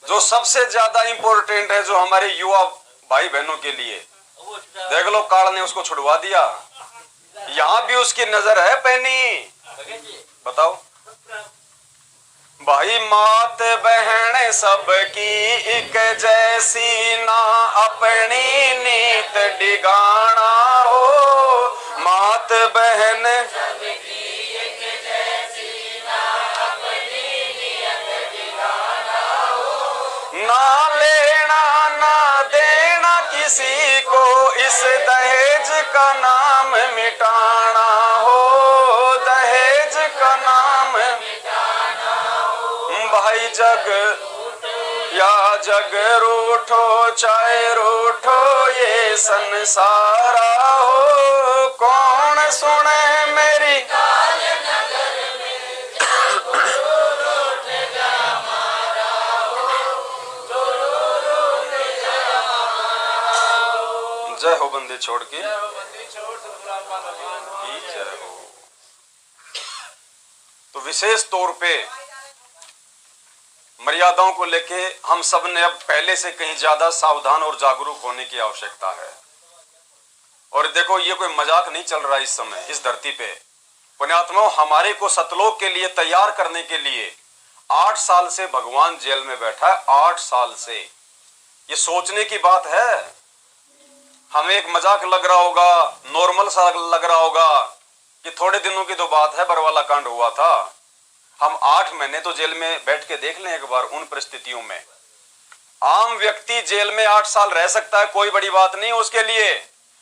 जो सबसे ज्यादा इंपॉर्टेंट है, जो हमारे युवा भाई बहनों के लिए। देख लो, काल ने उसको छुड़वा दिया, यहां भी उसकी नजर है पैनी। बताओ भाई, मात बहन सबकी एक जैसी, ना अपनी नीत डिगाना हो। मात बहन ना लेना ना देना किसी को, इस दहेज का नाम मिटाना हो। दहेज का नाम भाई, जग या जग रूठो चाहे रूठो ये संसारा हो। कौन सुने मेरी जय हो बंदी छोड़ के जय हो। तो विशेष तौर पे मर्यादाओं को लेके हम सब ने अब पहले से कहीं ज्यादा सावधान और जागरूक होने की आवश्यकता है। और देखो, ये कोई मजाक नहीं चल रहा इस समय इस धरती पे। पुण्यात्माओं, हमारे को सतलोक के लिए तैयार करने के लिए 8 साल से भगवान जेल में बैठा है। 8 साल से। ये सोचने की बात है। हमें एक मजाक लग रहा होगा, नॉर्मल सा लग रहा होगा कि थोड़े दिनों की तो बात है, बरवाला कांड हुआ था। हम 8 महीने तो जेल में बैठ के देख लें एक बार। उन परिस्थितियों में आम व्यक्ति जेल में 8 साल रह सकता है, कोई बड़ी बात नहीं उसके लिए,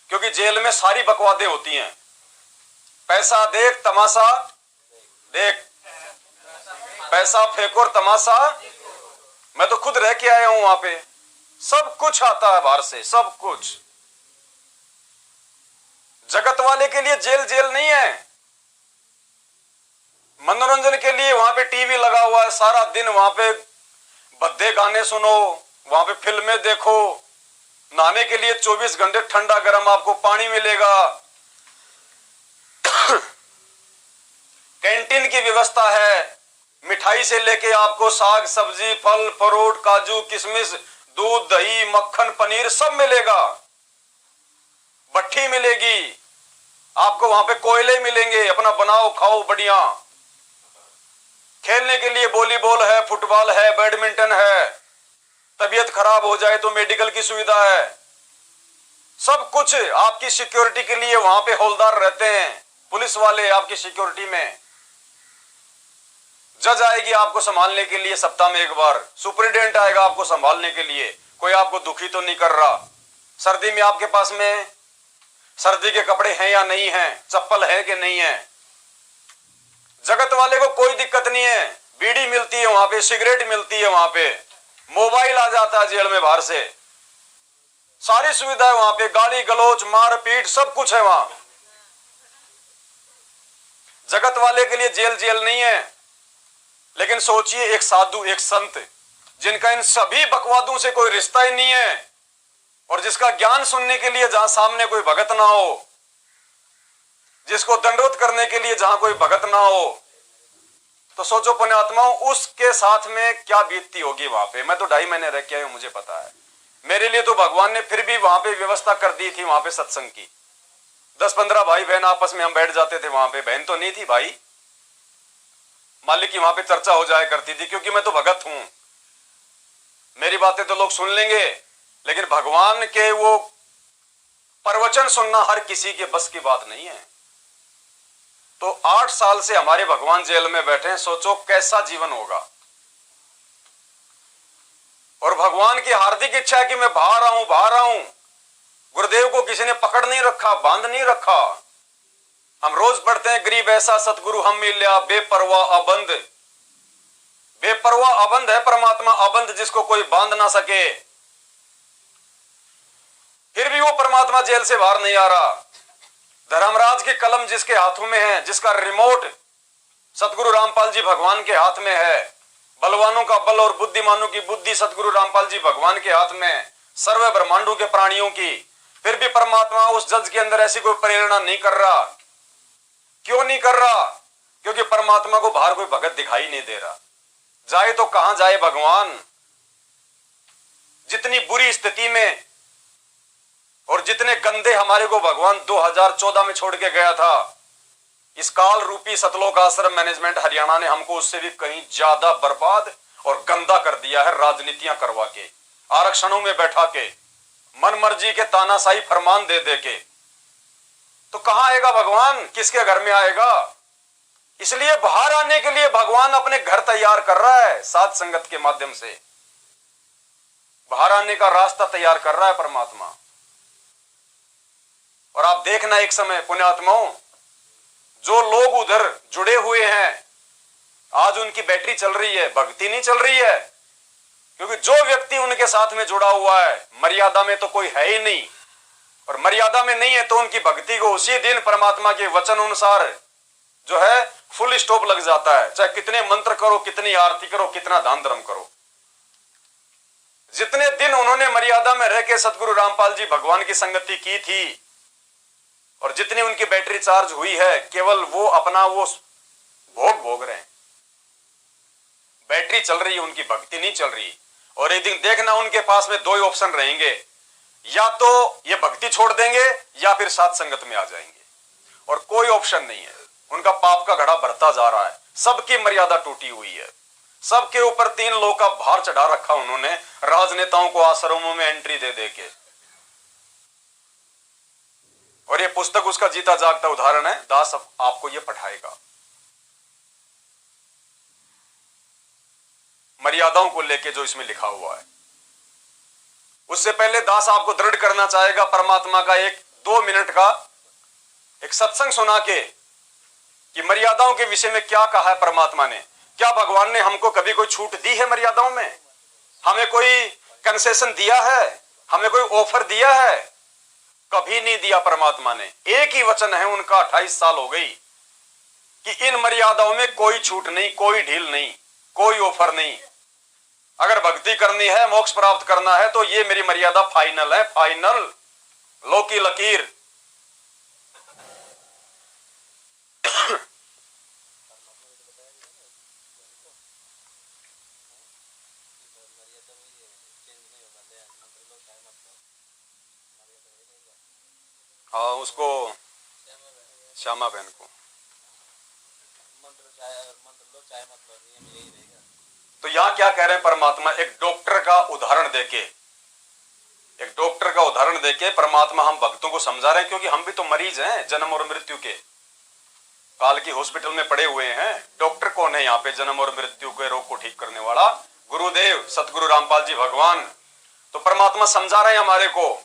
क्योंकि जेल में सारी बकवादें होती हैं। पैसा देख तमाशा देख, पैसा फेंको और तमाशा। मैं तो खुद रह के आया हूं वहां पे, सब कुछ आता है बाहर से, सब कुछ। जगत वाले के लिए जेल जेल नहीं है, मनोरंजन के लिए वहां पे टीवी लगा हुआ है, सारा दिन वहां पे भद्दे गाने सुनो, वहां पे फिल्में देखो। नहाने के लिए 24 घंटे ठंडा गर्म आपको पानी मिलेगा। कैंटीन की व्यवस्था है, मिठाई से लेके आपको साग सब्जी फल फ्रूट काजू किशमिश दूध दही मक्खन पनीर सब मिलेगा। भट्ठी मिलेगी आपको, वहां पे कोयले मिलेंगे, अपना बनाओ खाओ बढ़िया। खेलने के लिए वॉलीबॉल है, फुटबॉल है, बैडमिंटन है। तबीयत खराब हो जाए तो मेडिकल की सुविधा है। सब कुछ आपकी सिक्योरिटी के लिए वहां पे हौलदार रहते हैं, पुलिस वाले आपकी सिक्योरिटी में। जज आएगी आपको संभालने के लिए सप्ताह में एक बार, सुपरिटेंडेंट आएगा आपको संभालने के लिए। कोई आपको दुखी तो नहीं कर रहा। सर्दी में आपके पास में सर्दी के कपड़े हैं या नहीं हैं, चप्पल है कि नहीं है। जगत वाले को कोई दिक्कत नहीं है, बीड़ी मिलती है वहां पे, सिगरेट मिलती है वहां पे, मोबाइल आ जाता है जेल में बाहर से, सारी सुविधा है वहां पे, गाली गलौज मारपीट सब कुछ है वहां। जगत वाले के लिए जेल जेल नहीं है। लेकिन सोचिए, एक साधु एक संत जिनका इन सभी बकवादों से कोई रिश्ता ही नहीं है, और जिसका ज्ञान सुनने के लिए जहां सामने कोई भगत ना हो, जिसको दंडवत करने के लिए जहां कोई भगत ना हो, तो सोचो पुण्यात्माओं, उसके साथ में क्या बीतती होगी वहां पे। मैं तो 2.5 महीने रह के आया हूं, मुझे पता है। मेरे लिए तो भगवान ने फिर भी वहां पे व्यवस्था कर दी थी, वहां पे सत्संग की। 10-15 भाई बहन आपस में हम बैठ जाते थे वहां पे। बहन तो नहीं थी भाई, मालिक की वहां पे चर्चा हो जाया करती थी, क्योंकि मैं तो भगत हूं, मेरी बातें तो लोग सुन लेंगे। लेकिन भगवान के वो प्रवचन सुनना हर किसी के बस की बात नहीं है। तो 8 साल से हमारे भगवान जेल में बैठे हैं, सोचो कैसा जीवन होगा। और भगवान की हार्दिक इच्छा है कि मैं बाहर आऊं, बाहर आऊं। गुरुदेव को किसी ने पकड़ नहीं रखा, बांध नहीं रखा। हम रोज पढ़ते हैं, गरीब ऐसा सतगुरु हम मिल्या, बेपरवाह अबंध। बेपरवाह अबंध है परमात्मा, अबंध जिसको कोई बांध ना सके। फिर भी वो परमात्मा जेल से बाहर नहीं आ रहा। धर्मराज की कलम जिसके हाथों में है, जिसका रिमोट सतगुरु रामपाल जी भगवान के हाथ में है, बलवानों का बल और बुद्धिमानों की बुद्धि सतगुरु रामपाल जी भगवान के हाथ में, सर्व ब्रह्मांडों के प्राणियों की, फिर भी परमात्मा उस जज के अंदर ऐसी कोई प्रेरणा नहीं कर रहा। क्यों नहीं कर रहा? क्योंकि परमात्मा को बाहर कोई भगत दिखाई नहीं दे रहा। जाए तो कहां जाए भगवान? जितनी बुरी स्थिति में और जितने गंदे हमारे को भगवान 2014 में छोड़ के गया था, इस काल रूपी सतलोक आश्रम मैनेजमेंट हरियाणा ने हमको उससे भी कहीं ज्यादा बर्बाद और गंदा कर दिया है, राजनीतियां करवा के, आरक्षणों में बैठा के, मन मर्जी के तानाशाही फरमान दे दे के। तो कहां आएगा भगवान, किसके घर में आएगा? इसलिए बाहर आने के लिए भगवान अपने घर तैयार कर रहा है, साध संगत के माध्यम से बाहर आने का रास्ता तैयार कर रहा है परमात्मा। और आप देखना एक समय पुण्यात्माओं, जो लोग उधर जुड़े हुए हैं, आज उनकी बैटरी चल रही है, भक्ति नहीं चल रही है, क्योंकि जो व्यक्ति उनके साथ में जुड़ा हुआ है मर्यादा में तो कोई है ही नहीं, और मर्यादा में नहीं है तो उनकी भक्ति को उसी दिन परमात्मा के वचन अनुसार जो है फुल स्टॉप लग जाता है। चाहे कितने मंत्र करो, कितनी आरती करो, कितना दान धर्म करो। जितने दिन उन्होंने मर्यादा में रह के सतगुरु रामपाल जी भगवान की संगति की थी और जितनी उनकी बैटरी चार्ज हुई है, केवल वो अपना वो भोग भोग रहे हैं, बैटरी चल रही है, उनकी भक्ति नहीं चल रही। और एक दिन देखना उनके पास में दो ही ऑप्शन रहेंगे, या तो ये भक्ति छोड़ देंगे या फिर साथ संगत में आ जाएंगे, और कोई ऑप्शन नहीं है। उनका पाप का घड़ा बढ़ता जा रहा है, सबकी मर्यादा टूटी हुई है, सबके ऊपर 3 लोग का भार चढ़ा रखा उन्होंने, राजनेताओं को आश्रमों में एंट्री दे दे के। और ये पुस्तक उसका जीता जागता उदाहरण है, दास आपको ये पढ़ाएगा मर्यादाओं को लेके जो इसमें लिखा हुआ है। उससे पहले दास आपको दृढ़ करना चाहेगा परमात्मा का एक 2 मिनट का एक सत्संग सुना के कि मर्यादाओं के विषय में क्या कहा है परमात्मा ने। क्या भगवान ने हमको कभी कोई छूट दी है मर्यादाओं में? हमें कोई कंसेशन दिया है? हमें कोई ऑफर दिया है? कभी नहीं दिया परमात्मा ने। एक ही वचन है उनका, 28 साल हो गई, कि इन मर्यादाओं में कोई छूट नहीं, कोई ढील नहीं, कोई ऑफर नहीं। अगर भक्ति करनी है, मोक्ष प्राप्त करना है, तो ये मेरी मर्यादा फाइनल है, फाइनल, लो की लकीर। हाँ, उसको श्यामा बहन को तो यहाँ क्या कह रहे हैं परमात्मा, एक डॉक्टर का उदाहरण देके, एक डॉक्टर का उदाहरण देके परमात्मा हम भक्तों को समझा रहे हैं, क्योंकि हम भी तो मरीज हैं जन्म और मृत्यु के, काल की हॉस्पिटल में पड़े हुए हैं। डॉक्टर कौन है यहाँ पे? जन्म और मृत्यु के रोग को ठीक करने वाला गुरुदेव सतगुरु रामपाल जी भगवान। तो परमात्मा समझा रहे हैं हमारे को,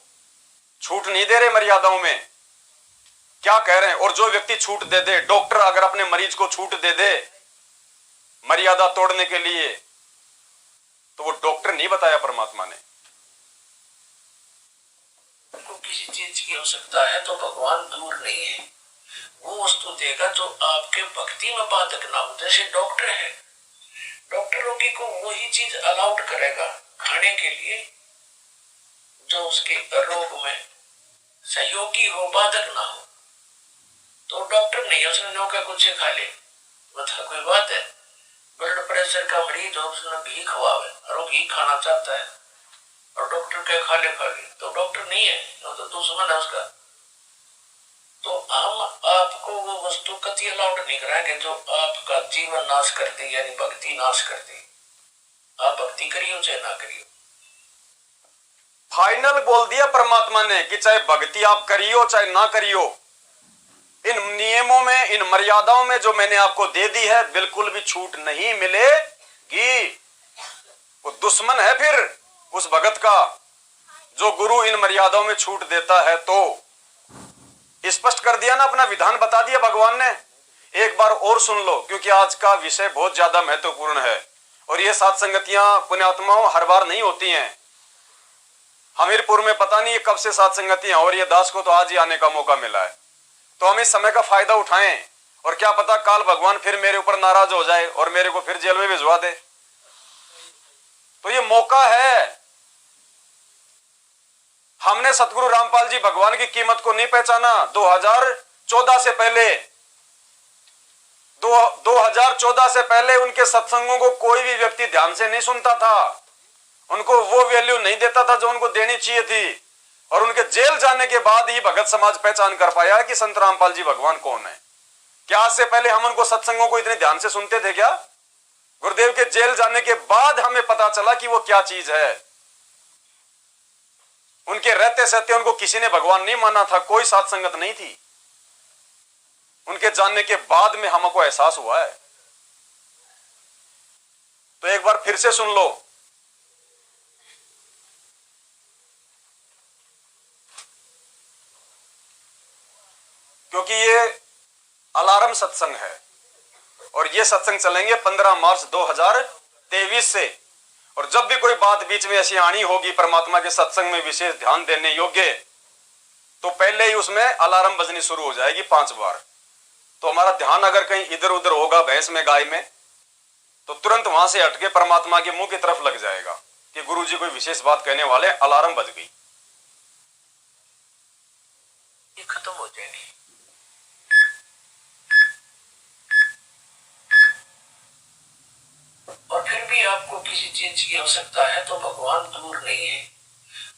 छूट नहीं दे रहे मर्यादाओं में। क्या कह रहे हैं? और जो व्यक्ति छूट दे दे, डॉक्टर अगर अपने मरीज को छूट दे दे मर्यादा तोड़ने के लिए, तो वो डॉक्टर नहीं बताया परमात्मा ने। आपको किसी चीज की आवश्यकता है तो भगवान दूर नहीं है, वो वस्तु देगा जो आपके भक्ति में बाधक ना हो। जैसे डॉक्टर है, डॉक्टर रोगी को वही चीज अलाउड करेगा खाने के लिए जो उसके रोग में सहयोगी हो, बाधक ना हो। तो डॉक्टर नहीं, उसने नौका कुछ खा ले, बता कोई बात है। ब्लड प्रेशर का मरीज हो, उसने घी खवावे और वो घी खाना चाहता है और डॉक्टर के खा ले, तो डॉक्टर नहीं है, तो दुश्मन है उसका। तो हम आपको वो वस्तु कति अलाउड नहीं कराएंगे जो आपका जीवन नाश करती, यानी भक्ति नाश करती। आप भक्ति करियो चाहे ना करियो। फाइनल बोल दिया परमात्मा ने कि चाहे भक्ति आप करियो चाहे ना करियो, इन नियमों में, इन मर्यादाओं में जो मैंने आपको दे दी है, बिल्कुल भी छूट नहीं मिलेगी। वो दुश्मन है फिर उस भगत का जो गुरु इन मर्यादाओं में छूट देता है। तो स्पष्ट कर दिया ना, अपना विधान बता दिया भगवान ने। एक बार और सुन लो, क्योंकि आज का विषय बहुत ज्यादा महत्वपूर्ण है और ये सात संगतियां पुण्यात्माओं हर बार नहीं होती हैं। हमीरपुर में पता नहीं कब से सात संगतियां, और ये दास को तो आज ही आने का मौका मिला है। तो हम इस समय का फायदा उठाएं, और क्या पता काल भगवान फिर मेरे ऊपर नाराज हो जाए और मेरे को फिर जेल में भिजवा दे। तो ये मौका है। हमने सतगुरु रामपाल जी भगवान की कीमत को नहीं पहचाना 2014 से पहले। 2014 से पहले उनके सत्संगों को कोई भी व्यक्ति ध्यान से नहीं सुनता था। उनको वो वैल्यू नहीं देता था जो उनको देनी चाहिए थी। और उनके जेल जाने के बाद ही भगत समाज पहचान कर पाया कि संत रामपाल जी भगवान कौन है। क्या आज से पहले हम उनको सत्संगों को इतने ध्यान से सुनते थे क्या? गुरुदेव के जेल जाने के बाद हमें पता चला कि वो क्या चीज है। उनके रहते सहते उनको किसी ने भगवान नहीं माना था, कोई साथ संगत नहीं थी। उनके जानने के बाद में हमको एहसास हुआ है। तो एक बार फिर से सुन लो। क्योंकि ये अलार्म सत्संग है और ये सत्संग चलेंगे 15 मार्च 2023 से। और जब भी कोई बात बीच में ऐसी आनी होगी परमात्मा के सत्संग में विशेष ध्यान देने योग्य, तो पहले ही उसमें अलार्म बजनी शुरू हो जाएगी 5 बार। तो हमारा ध्यान अगर कहीं इधर उधर होगा, भैंस में गाय में, तो तुरंत वहां से हटके परमात्मा के मुंह की तरफ लग जाएगा कि गुरुजी कोई विशेष बात कहने वाले, अलार्म बज गई। ये खत्म हो जाएगी। और फिर भी आपको किसी चीज की आवश्यकता है तो भगवान दूर नहीं है,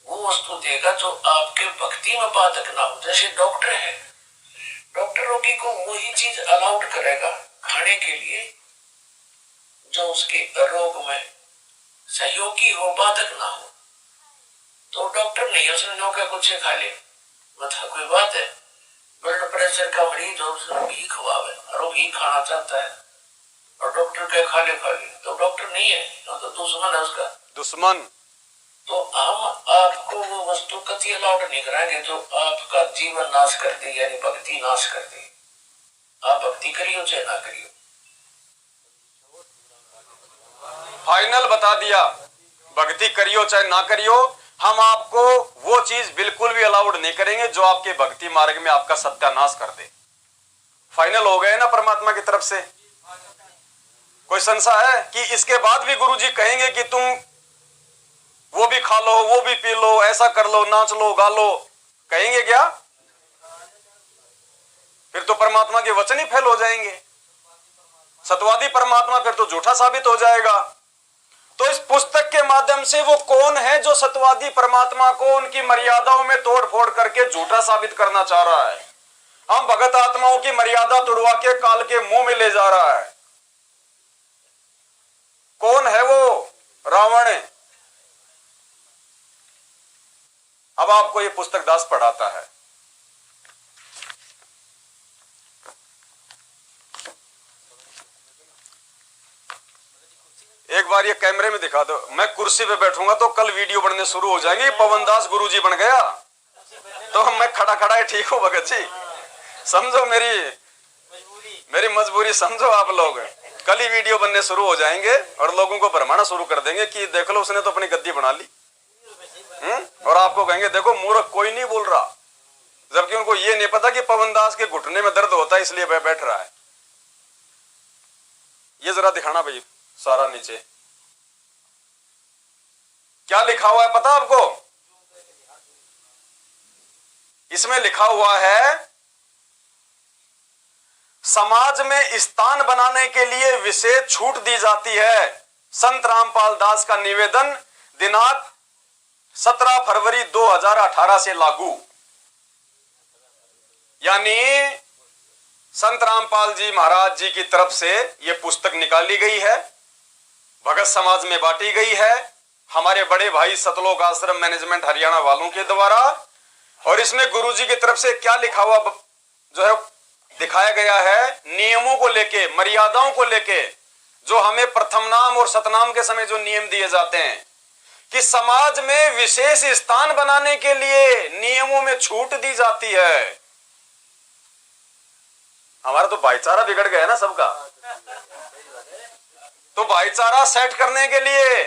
वो वस्तु देगा जो आपके भक्ति में बाधक ना हो। जैसे डॉक्टर है, डॉक्टर रोगी को वही चीज अलाउड करेगा खाने के लिए जो उसके रोग में सहयोगी हो, बाधक ना हो। तो डॉक्टर नहीं उसने नौका कुछ से खा ले, मतलब कोई बात है। ब्लड प्रेशर का मरीज हो, उसने घी खवावे और वो घी खाना चाहता है और डॉक्टर के खा ले, तो डॉक्टर नहीं है, तो दुश्मन है उसका, दुश्मन। तो हम आपको वो वस्तु कभी अलाउड नहीं कराएंगे जो आपका जीवन नाश कर दे, यानी भक्ति नाश कर दे। आप भक्ति करियो चाहे ना करियो। फाइनल बता दिया, भक्ति करियो चाहे ना करियो, हम आपको वो चीज बिल्कुल भी अलाउड नहीं करेंगे जो आपके भक्ति मार्ग में आपका सत्यानाश कर दे। फाइनल हो गए ना परमात्मा की तरफ से। कोई संशय है कि इसके बाद भी गुरुजी कहेंगे कि तुम वो भी खा लो, वो भी पी लो, ऐसा कर लो, नाच लो, गा लो, कहेंगे क्या? फिर तो परमात्मा के वचन ही फेल हो जाएंगे। सतवादी परमात्मा फिर तो झूठा साबित हो जाएगा। तो इस पुस्तक के माध्यम से वो कौन है जो सतवादी परमात्मा को उनकी मर्यादाओं में तोड़ फोड़ करके झूठा साबित करना चाह रहा है? हम भगत आत्माओं की मर्यादा तोड़वा के काल के मुंह में ले जा रहा है। कौन है वो? रावण। अब आपको ये पुस्तक दास पढ़ाता है। एक बार ये कैमरे में दिखा दो। मैं कुर्सी पे बैठूंगा तो कल वीडियो बनने शुरू हो जाएंगे, पवन दास गुरुजी बन गया, तो मैं खड़ा खड़ा ही ठीक हूं भगत जी। समझो मेरी मजबूरी समझो आप लोग। कल ही वीडियो बनने शुरू हो जाएंगे और लोगों को भरमाना शुरू कर देंगे कि देख लो उसने तो अपनी गद्दी बना ली। और आपको कहेंगे देखो मूर्ख कोई नहीं बोल रहा, जबकि उनको ये नहीं पता कि पवन दास के घुटने में दर्द होता है इसलिए वह बैठ रहा है। ये जरा दिखाना भाई सारा नीचे क्या लिखा हुआ है पता आपको? इसमें लिखा हुआ है समाज में स्थान बनाने के लिए विशेष छूट दी जाती है। संत रामपाल दास का निवेदन दिनांक 17 फरवरी 2018 से लागू। यानी संत रामपाल जी महाराज जी की तरफ से यह पुस्तक निकाली गई है, भगत समाज में बांटी गई है हमारे बड़े भाई सतलोक आश्रम मैनेजमेंट हरियाणा वालों के द्वारा। और इसमें गुरुजी की तरफ से क्या लिखा हुआ जो है दिखाया गया है, नियमों को लेके, मर्यादाओं को लेके, जो हमें प्रथम नाम और सतनाम के समय जो नियम दिए जाते हैं कि समाज में विशेष स्थान बनाने के लिए नियमों में छूट दी जाती है। हमारा तो भाईचारा बिगड़ गया है ना सबका, तो भाईचारा सेट करने के लिए।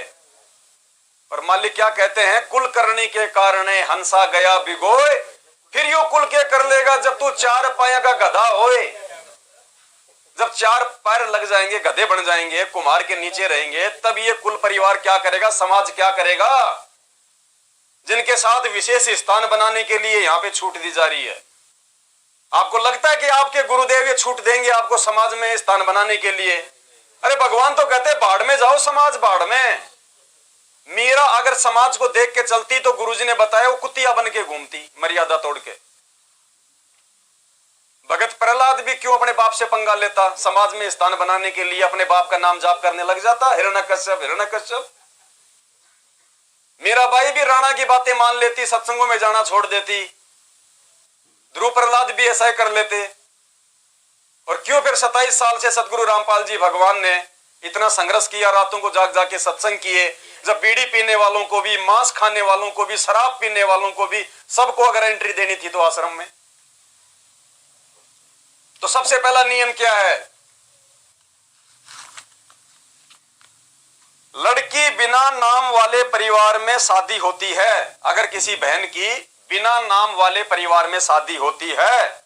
और मालिक क्या कहते हैं, कुल करने के कारण हंसा गया भिगोए, फिर यो कुल के कर लेगा जब तू 4 पाया का गधा होए। जब 4 पैर लग जाएंगे, गधे बन जाएंगे, कुम्हार के नीचे रहेंगे, तब ये कुल परिवार क्या करेगा, समाज क्या करेगा, जिनके साथ विशेष स्थान बनाने के लिए यहां पे छूट दी जा रही है। आपको लगता है कि आपके गुरुदेव ये छूट देंगे आपको समाज में स्थान बनाने के लिए? अरे भगवान तो कहते हैं बाढ़ में जाओ समाज, बाढ़ में मीरा अगर समाज को देख के चलती तो गुरुजी ने बताया वो कुतिया बन के घूमती, मर्यादा तोड़ के। भगत प्रहलाद भी क्यों अपने बाप से पंगा लेता? समाज में स्थान बनाने के लिए अपने बाप का नाम जाप करने लग जाता, हिरण्यकश्यप हिरण्यकश्यप। मीराबाई भी राणा की बातें मान लेती, सत्संगों में जाना छोड़ देती। ध्रुव प्रहलाद भी ऐसा ही कर लेते। और क्यों फिर 27 साल से सतगुरु रामपाल जी भगवान ने इतना संघर्ष किया, रातों को जाग जाके सत्संग किए, जब बीड़ी पीने वालों को भी, मांस खाने वालों को भी, शराब पीने वालों को भी, सबको अगर एंट्री देनी थी तो आश्रम में। तो सबसे पहला नियम क्या है? लड़की बिना नाम वाले परिवार में शादी होती है। अगर किसी बहन की बिना नाम वाले परिवार में शादी होती है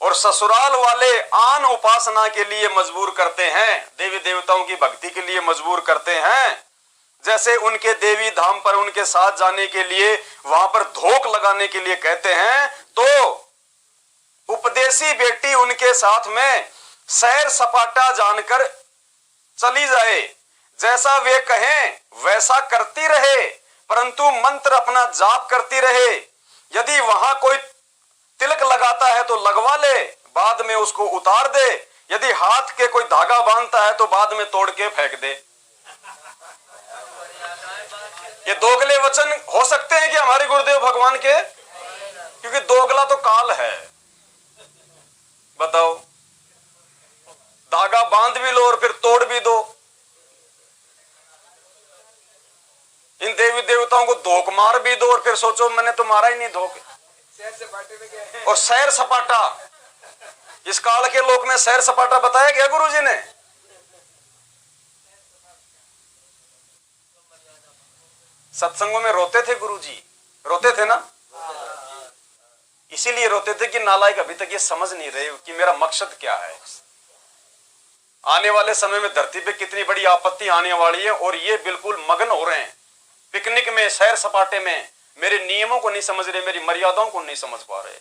और ससुराल वाले आन उपासना के लिए मजबूर करते हैं, देवी देवताओं की भक्ति के लिए मजबूर करते हैं, जैसे उनके देवी धाम पर उनके साथ जाने के लिए, वहां पर धोख लगाने के लिए कहते हैं, तो उपदेशी बेटी उनके साथ में सैर सपाटा जानकर चली जाए, जैसा वे कहें वैसा करती रहे, परंतु मंत्र अपना जाप करती रहे। यदि वहां कोई तिलक लगाता है तो लगवा ले, बाद में उसको उतार दे। यदि हाथ के कोई धागा बांधता है तो बाद में तोड़ के फेंक दे। ये दोगले वचन हो सकते हैं कि हमारे गुरुदेव भगवान के? क्योंकि दोगला तो काल है। बताओ, धागा बांध भी लो और फिर तोड़ भी दो। इन देवी देवताओं को धोख मार भी दो और फिर सोचो मैंने तो मारा ही नहीं धोख। और सैर सपाटा, इस काल के लोक में सैर सपाटा बताया गया गुरुजी ने। सत्संगों में रोते थे गुरुजी, रोते थे ना, इसीलिए रोते थे कि नालायक अभी तक ये समझ नहीं रहे कि मेरा मकसद क्या है। आने वाले समय में धरती पे कितनी बड़ी आपत्ति आने वाली है और ये बिल्कुल मगन हो रहे हैं पिकनिक में, सैर सपाटे में। मेरे नियमों को नहीं समझ रहे, मेरी मर्यादाओं को नहीं समझ पा रहे।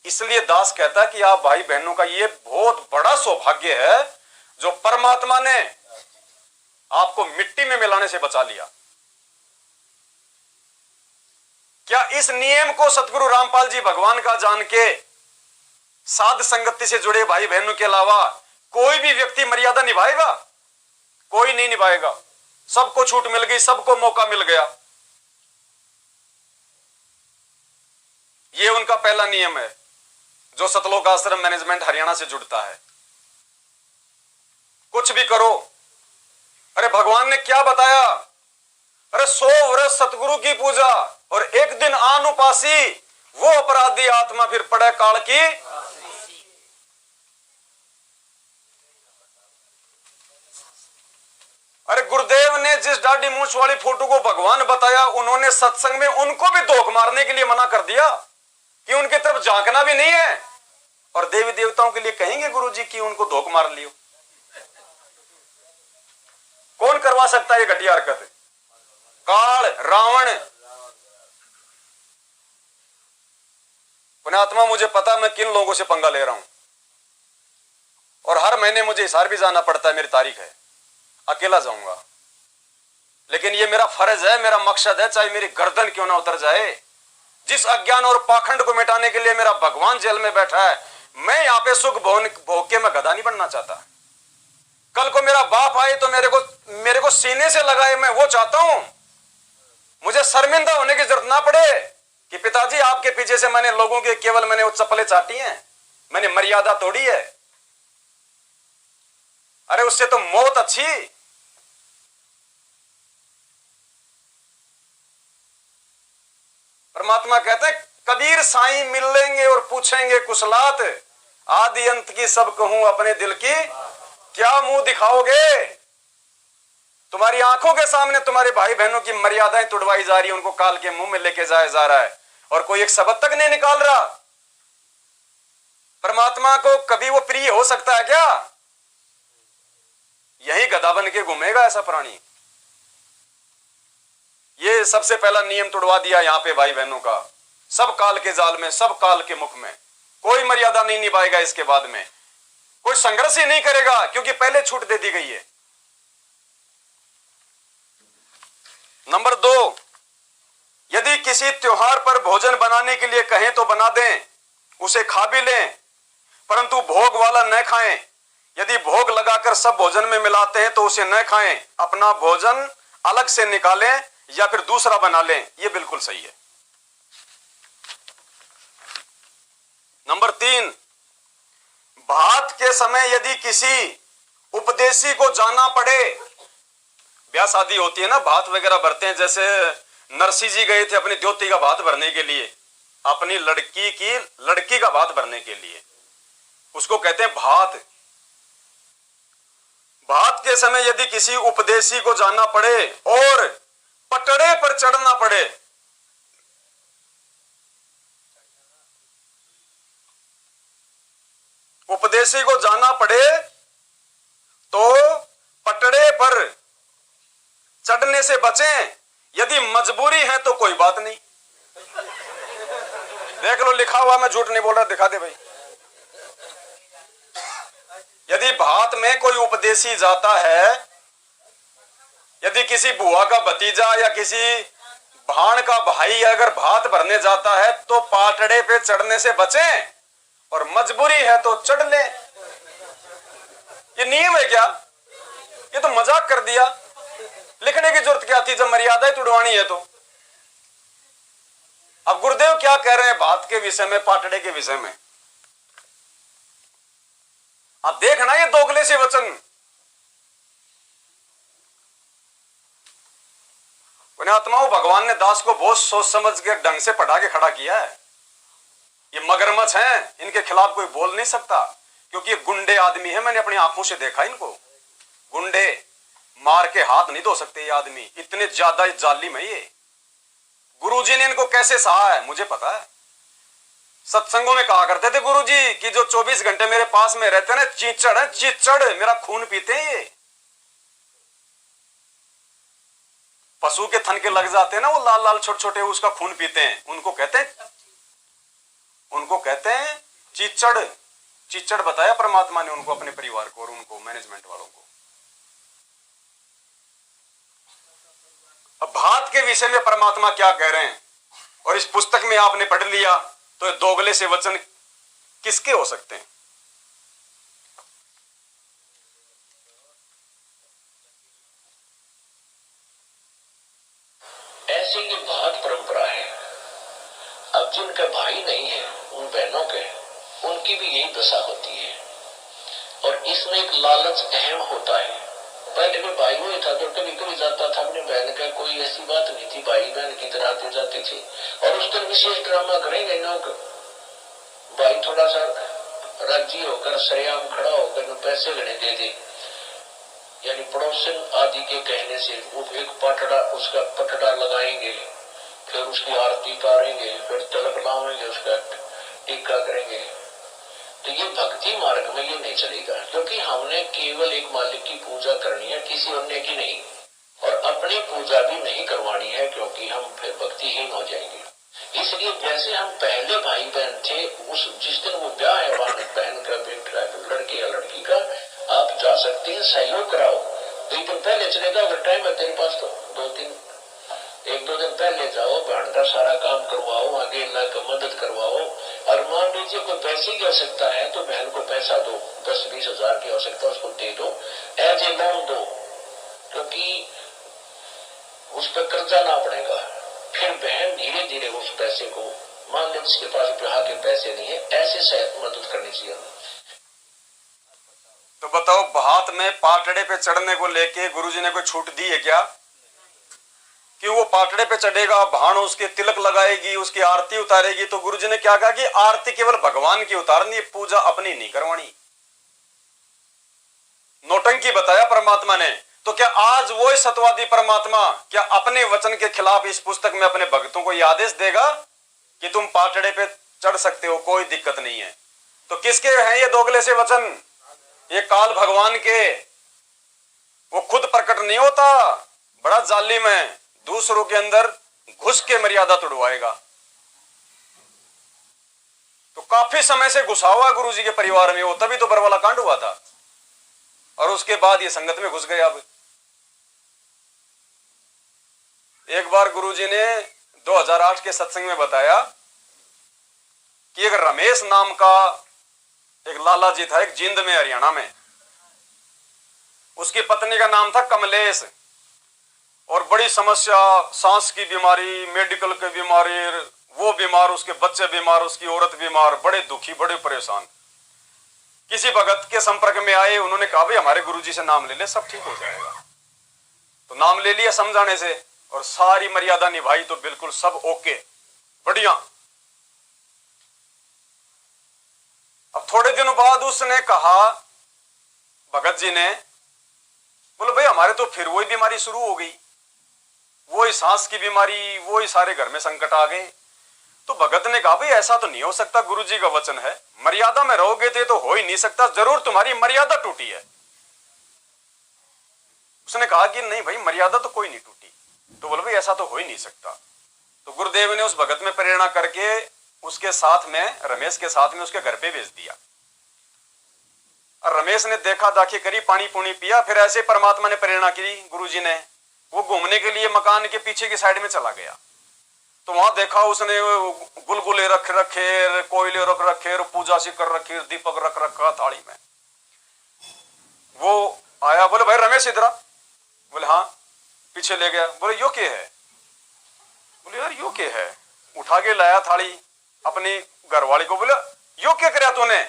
इसलिए दास कहता है कि आप भाई बहनों का ये बहुत बड़ा सौभाग्य है जो परमात्मा ने आपको मिट्टी में मिलाने से बचा लिया। क्या इस नियम को सतगुरु रामपाल जी भगवान का जान के साध संगति से जुड़े भाई बहनों के अलावा कोई भी व्यक्ति मर्यादा निभाएगा? कोई नहीं निभाएगा। सबको छूट मिल गई, सबको मौका मिल गया। ये उनका पहला नियम है जो सतलोक आश्रम मैनेजमेंट हरियाणा से जुड़ता है। कुछ भी करो, अरे भगवान ने क्या बताया? अरे 100 वर्ष सतगुरु की पूजा और एक दिन आन उपासी, वो अपराधी आत्मा फिर पड़े काल की। अरे गुरुदेव ने जिस दाढ़ी मूंछ वाली फोटो को भगवान बताया, उन्होंने सत्संग में उनको भी धोख मारने के लिए मना कर दिया कि उनकी तरफ झांकना भी नहीं है। और देवी देवताओं के लिए कहेंगे गुरुजी कि उनको धोख मार लियो। कौन करवा सकता है ये घटिया हरकत? काल, रावण। पुण्यात्मा, मुझे पता मैं किन लोगों से पंगा ले रहा हूं और हर महीने मुझे हिसार भी जाना पड़ता है। मेरी तारीख है, अकेला जाऊंगा, लेकिन ये मेरा फर्ज है, मेरा मकसद है, चाहे मेरी गर्दन क्यों ना उतर जाए। जिस अज्ञान और पाखंड को मिटाने के लिए मेरा भगवान जेल में बैठा है, मैं यहां पे सुख भोग के मैं गधा नहीं बनना चाहता। कल को मेरा बाप आए तो मेरे को सीने से लगाए, मैं वो चाहता हूं। मुझे शर्मिंदा होने की जरूरत ना पड़े कि पिताजी आपके पीछे से मैंने लोगों के केवल मैंने वो चप्पलें चाटी हैं, मैंने मर्यादा तोड़ी है। अरे उससे तो मौत अच्छी। परमात्मा कहते हैं कबीर साईं मिल लेंगे और पूछेंगे कुशलात, आदि अंत की सब कहूं अपने दिल की क्या मुंह दिखाओगे। तुम्हारी आंखों के सामने तुम्हारे भाई बहनों की मर्यादाएं तुड़वाई जा रही है, उनको काल के मुंह में लेके जाया जा रहा है और कोई एक शब्द तक नहीं निकाल रहा। परमात्मा को कभी वो प्रिय हो सकता है क्या? यही गधा बन के घूमेगा ऐसा प्राणी। ये सबसे पहला नियम तुड़वा दिया यहां पे भाई बहनों का। सब काल के जाल में, सब काल के मुख में, कोई मर्यादा नहीं निभाएगा। इसके बाद में कोई संघर्ष ही नहीं करेगा क्योंकि पहले छूट दे दी गई है। नंबर 2, यदि किसी त्योहार पर भोजन बनाने के लिए कहें तो बना दें, उसे खा भी लें, परंतु भोग वाला न खाएं। यदि भोग लगाकर सब भोजन में मिलाते हैं तो उसे न खाएं, अपना भोजन अलग से निकालें या फिर दूसरा बना लें। यह बिल्कुल सही है। नंबर 3, भात के समय यदि किसी उपदेशी को जाना पड़े, ब्याह शादी होती है ना, भात वगैरह भरते हैं, जैसे नरसिंह जी गए थे अपनी द्योती का भात भरने के लिए, अपनी लड़की का भात भरने के लिए, उसको कहते हैं भात। भात के समय यदि किसी उपदेशी को जाना पड़े और पटड़े पर चढ़ना पड़े, उपदेशी को जाना पड़े तो पटड़े पर चढ़ने से बचें। यदि मजबूरी है तो कोई बात नहीं। देख लो लिखा हुआ, मैं झूठ नहीं बोल रहा, दिखा दे भाई। यदि भात में कोई उपदेशी जाता है, यदि किसी बुआ का भतीजा या किसी भाण का भाई अगर भात भरने जाता है तो पाटड़े पे चढ़ने से बचें, और मजबूरी है तो चढ़ ले। ये नियम है क्या? ये तो मजाक कर दिया। लिखने की जरूरत क्या थी जब मर्यादा तुड़वानी है तो। अब गुरुदेव क्या कह रहे हैं भात के विषय में, पाटड़े के विषय में? आप देखना ये दोगले से वचन। पुण्यात्माओं, भगवान ने दास को बहुत सोच समझ के ढंग से पढ़ा के खड़ा किया है। ये मगरमच्छ हैं, इनके खिलाफ कोई बोल नहीं सकता, क्योंकि ये गुंडे आदमी है। मैंने अपनी आंखों से देखा इनको। गुंडे मार के हाथ नहीं धो सकते ये आदमी, इतने ज्यादा जालिम है ये। गुरुजी ने इनको कैसे सहा है मुझे पता है। सत्संगों में कहा करते थे गुरुजी कि जो 24 घंटे मेरे पास में रहते हैं ना, चीचड़ है, चीचड़ मेरा खून पीते हैं ये। पशु के थन के लग जाते हैं ना वो लाल लाल छोटे छोटे, उसका खून पीते हैं, उनको कहते हैं चीचड़। चीचड़ बताया परमात्मा ने उनको, अपने परिवार को और उनको मैनेजमेंट वालों को। अब भात के विषय में परमात्मा क्या कह रहे हैं, और इस पुस्तक में आपने पढ़ लिया तो दोगले से वचन किसके हो सकते हैं? ऐसे ये भात परंपरा है। अब जिनके भाई नहीं है, उन बहनों के, उनकी भी यही दशा होती है। और इसमें एक लालच अहम होता है। पहले में भाई हुई था तो कभी कभी जाता था अपनी बहन का, कोई ऐसी बात नहीं थी, भाई बहन की तरह आते जाते थे। और उस दिन विशेष ड्रामा करेंगे लोग, भाई थोड़ा सा राजी होकर सरेआम खड़ा होकर पैसे लेने दे दे, यानी पड़ोसन आदि के कहने से वो एक पटड़ा, उसका पटड़ा लगाएंगे, फिर उसकी आरती उतारेंगे, फिर तिलक लावेंगे, उसका टीका करेंगे। तो ये भक्ति मार्ग में ये नहीं चलेगा, क्योंकि हमने केवल एक मालिक की पूजा करनी है, किसी अन्य की नहीं। और अपनी पूजा भी नहीं करवानी है, क्योंकि हम फिर भक्तिहीन हो जाएंगे। इसलिए जैसे हम पहले भाई बहन थे, उस जिस दिन वो ब्याह है बहन का, बेटा लड़के या लड़की का, आप जा सकते हैं, सहयोग कराओ। 2 दिन पहले चलेगा, अगर टाइम है तेरे पास तो 1-2 दिन पहले जाओ, बहन का सारा काम करवाओ, आगे अल्लाह का मदद करवाओ। और मान लीजिए कोई पैसे की आवश्यकता है तो बहन को पैसा दो, 10-20 हजार की आवश्यकता उसको दे दो, एज ए लोन दो, क्योंकि उस पर कर्जा ना पड़ेगा। फिर बहन धीरे धीरे उस पैसे को, मान लीजिए जिसके पास ब्याह के पैसे नहीं है, ऐसे शायद मदद करनी चाहिए। तो बताओ, भात में पाटड़े पे चढ़ने को लेके गुरुजी ने कोई छूट दी है क्या? कि वो पाटड़े पे चढ़ेगा, भाण उसके तिलक लगाएगी, उसकी आरती उतारेगी। तो गुरुजी ने क्या कहा कि आरती केवल भगवान की उतारनी, पूजा अपनी नहीं करवानी। नौटंकी बताया परमात्मा ने। तो क्या आज वो सतवादी परमात्मा क्या अपने वचन के खिलाफ इस पुस्तक में अपने भक्तों को यह आदेश देगा कि तुम पाटड़े पे चढ़ सकते हो, कोई दिक्कत नहीं है? तो किसके हैं ये दोगले से वचन? ये काल भगवान के। वो खुद प्रकट नहीं होता, बड़ा जालिम है, दूसरों के अंदर घुस के मर्यादा तोड़वाएगा। तो काफी समय से घुसा हुआ गुरुजी के परिवार में वो, तभी तो बरवाला कांड हुआ था, और उसके बाद ये संगत में घुस गया। अब एक बार गुरुजी ने 2008 के सत्संग में बताया कि एक रमेश नाम का एक लाला जी था, एक जींद में, हरियाणा में। उसकी पत्नी का नाम था कमलेश, और बड़ी समस्या, सांस की बीमारी, मेडिकल की बीमारी, वो बीमार, उसके बच्चे बीमार, उसकी औरत बीमार, बड़े दुखी, बड़े परेशान। किसी भगत के संपर्क में आए, उन्होंने कहा भाई हमारे गुरुजी से नाम ले ले, सब ठीक हो जाएगा। तो नाम ले लिया समझाने से, और सारी मर्यादा निभाई तो बिल्कुल सब ओके, बढ़िया। अब थोड़े दिनों बाद उसने कहा, भगत जी ने, बोले भाई हमारे तो फिर वही बीमारी शुरू हो गई, वही सांस की बीमारी, वही सारे घर में संकट आ गए। तो भगत ने कहा भाई ऐसा तो नहीं हो सकता, गुरुजी का वचन है, मर्यादा में रहोगे तो हो ही नहीं सकता, जरूर तुम्हारी मर्यादा टूटी है। उसने कहा कि नहीं भाई मर्यादा तो कोई नहीं टूटी। तो बोले भाई ऐसा तो हो ही नहीं सकता। तो गुरुदेव ने उस भगत में प्रेरणा करके उसके साथ में, रमेश के साथ में, उसके घर पे भेज दिया। और रमेश ने देखा दाखी करी, पानी पुनी पिया, फिर ऐसे परमात्मा ने प्रेरणा की गुरुजी ने, वो घूमने के लिए मकान के पीछे की साइड में चला गया। तो वहां देखा उसने गुलगुले रख रखे, कोयले रख रखे, पूजा सी कर रखी, दीपक रख रखा थाली में। वो आया, बोले भाई रमेश इधर आ। बोले हाँ। पीछे ले गया, बोले यो क्या है? बोले यार यो क्या है? उठा के लाया थाली अपनी घरवाली को, बोले यो क्या कर तूने,